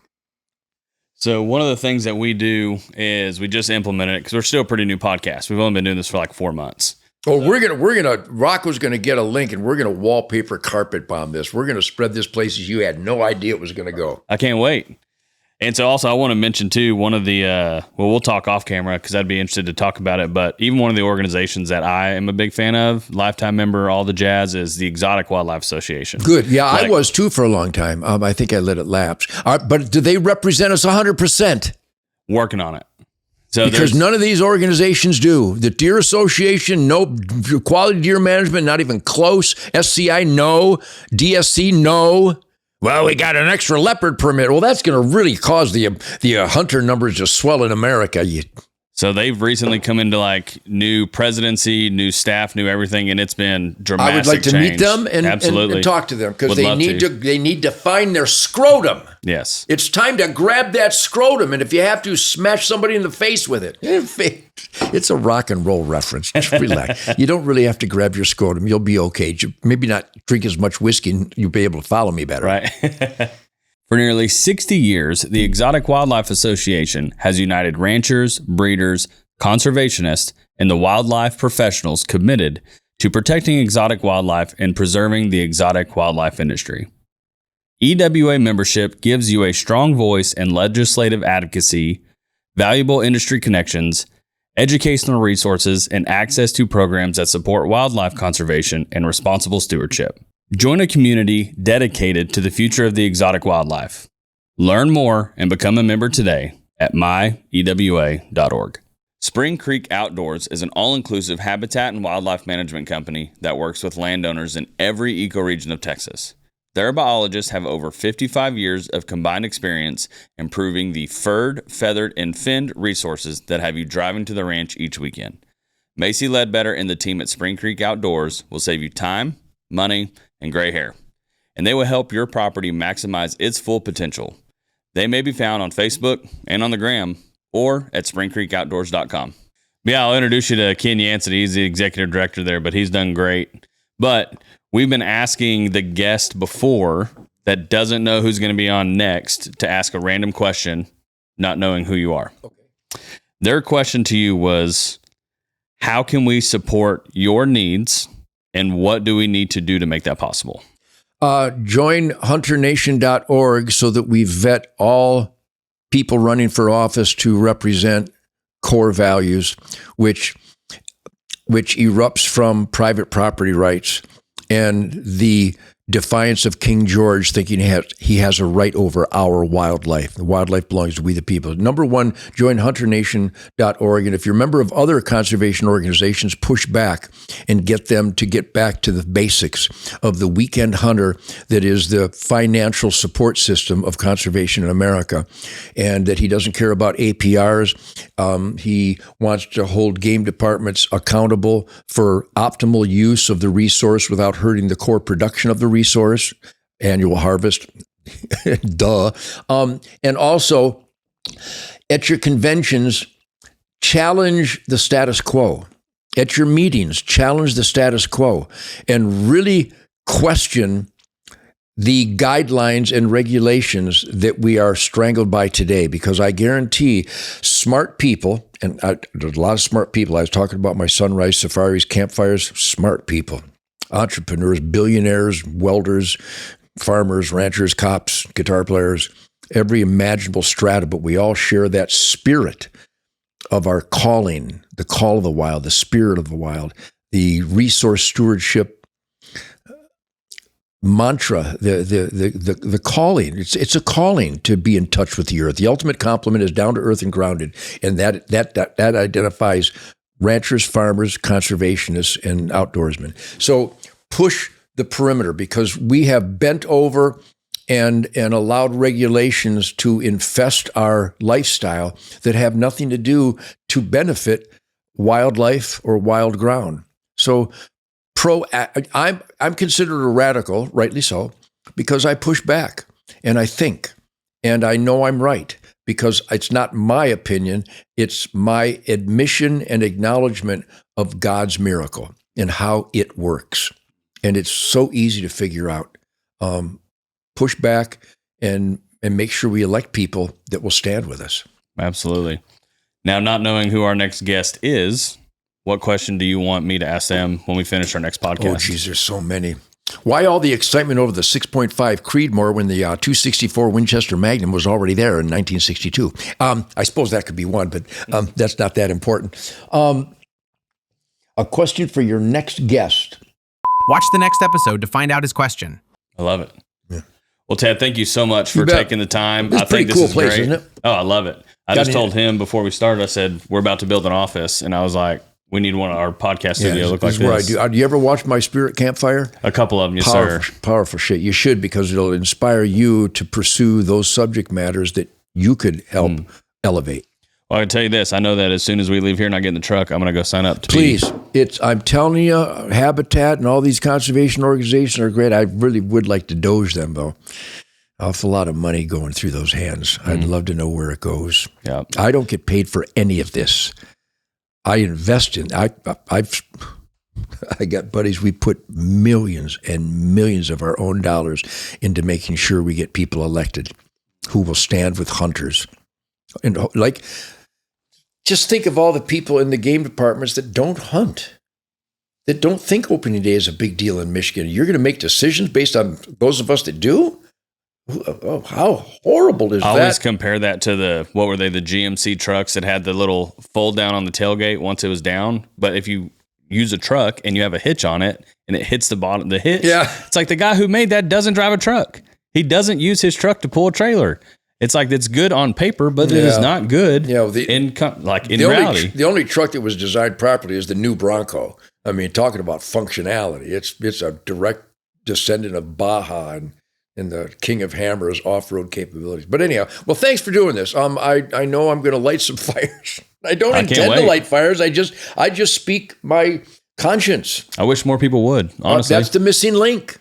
So one of the things that we do is we just implemented it because we're still a pretty new podcast. We've only been doing this for like 4 months. Oh, Rocco's gonna get a link and we're gonna wallpaper carpet bomb this. We're gonna spread this places you had no idea it was gonna go. I can't wait. And so also I want to mention too, one of the, we'll talk off camera because I'd be interested to talk about it, but even one of the organizations that I am a big fan of, lifetime member, all the jazz, is the Exotic Wildlife Association. Good. Yeah, I was too for a long time. I think I let it lapse. But do they represent us 100%? Working on it. So because none of these organizations do. The Deer Association, no. Quality Deer Management, not even close. SCI, no. DSC, no. Well, we got an extra leopard permit. Well, that's going to really cause the hunter numbers to swell in America. So they've recently come into like new presidency, new staff, new everything, and it's been dramatic. I would like to change. meet them and talk to them because they need to find their scrotum. Yes. It's time to grab that scrotum, and if you have to, smash somebody in the face with it. It's a rock and roll reference. Just relax. You don't really have to grab your scrotum. You'll be okay. Maybe not drink as much whiskey, and you'll be able to follow me better. Right. For nearly 60 years, the Exotic Wildlife Association has united ranchers, breeders, conservationists, and the wildlife professionals committed to protecting exotic wildlife and preserving the exotic wildlife industry. EWA membership gives you a strong voice in legislative advocacy, valuable industry connections, educational resources, and access to programs that support wildlife conservation and responsible stewardship. Join a community dedicated to the future of the exotic wildlife. Learn more and become a member today at myewa.org. Spring Creek Outdoors is an all-inclusive habitat and wildlife management company that works with landowners in every ecoregion of Texas. Their biologists have over 55 years of combined experience improving the furred, feathered, and finned resources that have you driving to the ranch each weekend. Macy Ledbetter and the team at Spring Creek Outdoors will save you time, money, and gray hair, and they will help your property maximize its full potential. They may be found on Facebook and on the gram or at springcreekoutdoors.com. Yeah, I'll introduce you to Ken Yancey. He's the executive director there, but he's done great. But we've been asking the guest before that doesn't know who's going to be on next to ask a random question, not knowing who you are. Okay. Their question to you was, how can we support your needs? And what do we need to do to make that possible? Join hunternation.org so that we vet all people running for office to represent core values, which erupts from private property rights and the defiance of King George, thinking he has a right over our wildlife. The wildlife belongs to we the people. Number one, join hunternation.org. And if you're a member of other conservation organizations, push back and get them to get back to the basics of the weekend hunter that is the financial support system of conservation in America, and that he doesn't care about APRs. He wants to hold game departments accountable for optimal use of the resource without hurting the core production of the resource, annual harvest, duh. And also, at your conventions, challenge the status quo. At your meetings, challenge the status quo and really question the guidelines and regulations that we are strangled by today, because I guarantee smart people, and there's a lot of smart people. I was talking about my sunrise safaris, campfires, smart people. Entrepreneurs, billionaires, welders, farmers, ranchers, cops, guitar players, every imaginable strata, but we all share that spirit of our calling, the call of the wild, the spirit of the wild, the resource stewardship mantra, the calling. It's a calling to be in touch with the earth. The ultimate compliment is down to earth and grounded, and that identifies ranchers, farmers, conservationists, and outdoorsmen. So push the perimeter, because we have bent over and allowed regulations to infest our lifestyle that have nothing to do to benefit wildlife or wild ground. So I'm considered a radical, rightly so, because I push back and I think, and I know I'm right. Because it's not my opinion, it's my admission and acknowledgement of God's miracle and how it works. And it's so easy to figure out. Push back and make sure we elect people that will stand with us. Absolutely. Now, not knowing who our next guest is, what question do you want me to ask them when we finish our next podcast? Oh, geez, there's so many. Why all the excitement over the 6.5 Creedmoor when the 264 Winchester Magnum was already there in 1962? I suppose that could be one, but that's not that important. A question for your next guest. Watch the next episode to find out his question. I love it. Yeah. Well, Ted, thank you so much for taking the time. It's a pretty cool place, isn't it? Oh, I love it. I just told him before we started, I said, we're about to build an office. And I was like, we need one of our podcast studio look like this. Do you ever watch My Spirit Campfire? A couple of them, yes, sir. Powerful shit. You should, because it'll inspire you to pursue those subject matters that you could help elevate. Well, I can tell you this. I know that as soon as we leave here and I get in the truck, I'm going to go sign up. I'm telling you, Habitat and all these conservation organizations are great. I really would like to doge them, though. Awful lot of money going through those hands. I'd love to know where it goes. Yeah. I don't get paid for any of this. I invest in. I got buddies. We put millions and millions of our own dollars into making sure we get people elected who will stand with hunters. And just think of all the people in the game departments that don't hunt, that don't think opening day is a big deal in Michigan. You're going to make decisions based on those of us that do? Oh, how horrible is that? I always compare that to the GMC trucks that had the little fold down on the tailgate once it was down. But if you use a truck and you have a hitch on it and it hits the bottom, the hitch, it's like the guy who made that doesn't drive a truck. He doesn't use his truck to pull a trailer. It's like it's good on paper, but it is not good in reality. The only truck that was designed properly is the new Bronco. I mean, talking about functionality, it's a direct descendant of Baja and the King of Hammers off-road capabilities. But anyhow, well, thanks for doing this. I know I'm going to light some fires. I don't intend to light fires. I just speak my conscience. I wish more people would, honestly. That's the missing link.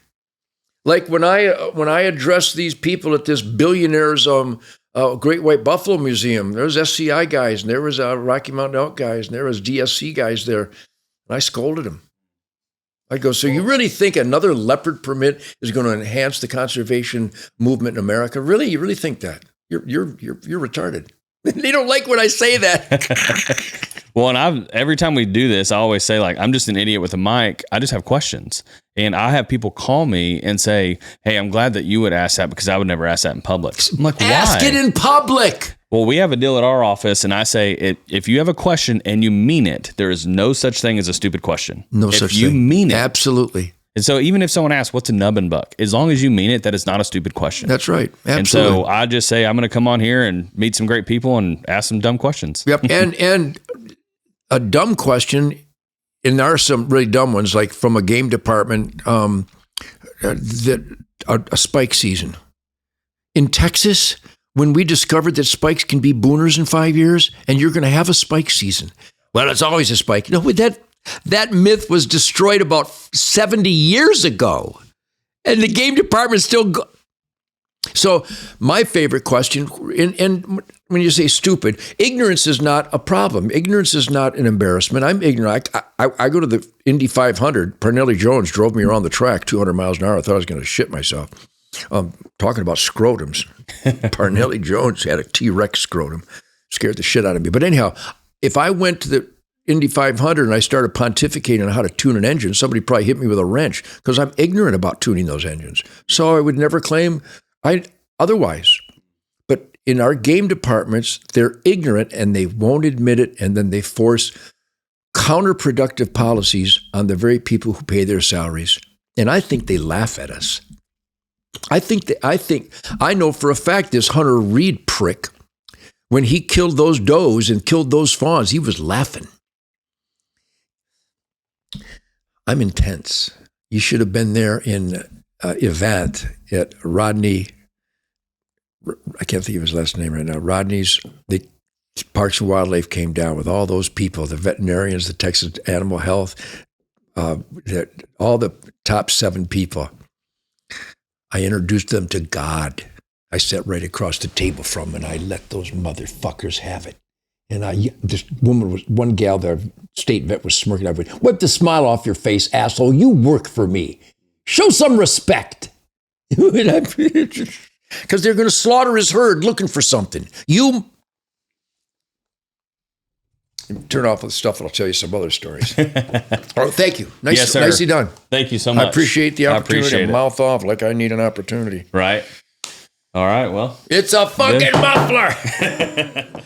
Like when I address these people at this billionaire's Great White Buffalo Museum, there was SCI guys, and there was Rocky Mountain Elk guys, and there was DSC guys there, and I scolded them. I go, so you really think another leopard permit is going to enhance the conservation movement in America? Really? You really think that? You're retarded. They don't like when I say that. Well, and every time we do this, I always say, like, I'm just an idiot with a mic. I just have questions. And I have people call me and say, hey, I'm glad that you would ask that because I would never ask that in public. I'm like, why? Ask it in public. Well, we have a deal at our office, and I say, if you have a question and you mean it, there is no such thing as a stupid question. No such thing. If you mean it. Absolutely. And so even if someone asks, what's a nubbin buck? As long as you mean it, that is not a stupid question. That's right. Absolutely. And so I just say, I'm going to come on here and meet some great people and ask some dumb questions. Yep. And a dumb question, and there are some really dumb ones, like from a game department, a spike season. In Texas, when we discovered that spikes can be booners in 5 years, and you're going to have a spike season. Well, it's always a spike. No, that myth was destroyed about 70 years ago, and the game department still go. So my favorite question, and when you say stupid, ignorance is not a problem. Ignorance is not an embarrassment. I'm ignorant. I go to the Indy 500. Parnelli Jones drove me around the track 200 miles an hour. I thought I was going to shit myself. Talking about scrotums. Parnelli Jones had a T-Rex scrotum. Scared the shit out of me. But anyhow, if I went to the Indy 500 and I started pontificating on how to tune an engine, somebody probably hit me with a wrench because I'm ignorant about tuning those engines. So I would never claim otherwise. But in our game departments, they're ignorant and they won't admit it, and then they force counterproductive policies on the very people who pay their salaries. And I think they laugh at us. I know for a fact this Hunter Reed prick, when he killed those does and killed those fawns, he was laughing. I'm intense. You should have been there in event at Rodney. I can't think of his last name right now. The Parks and Wildlife came down with all those people, the veterinarians, the Texas Animal Health, all the top 7 people. I introduced them to God. I sat right across the table from them, and I let those motherfuckers have it. And one gal there, state vet, was smirking. I went, wipe the smile off your face, asshole. You work for me. Show some respect. Because they're going to slaughter his herd looking for something. You turn off the stuff and I'll tell you some other stories. Oh, thank you. Nicely done. Thank you so much. I appreciate the opportunity to mouth off like I need an opportunity. Right. All right, well. It's a fucking muffler.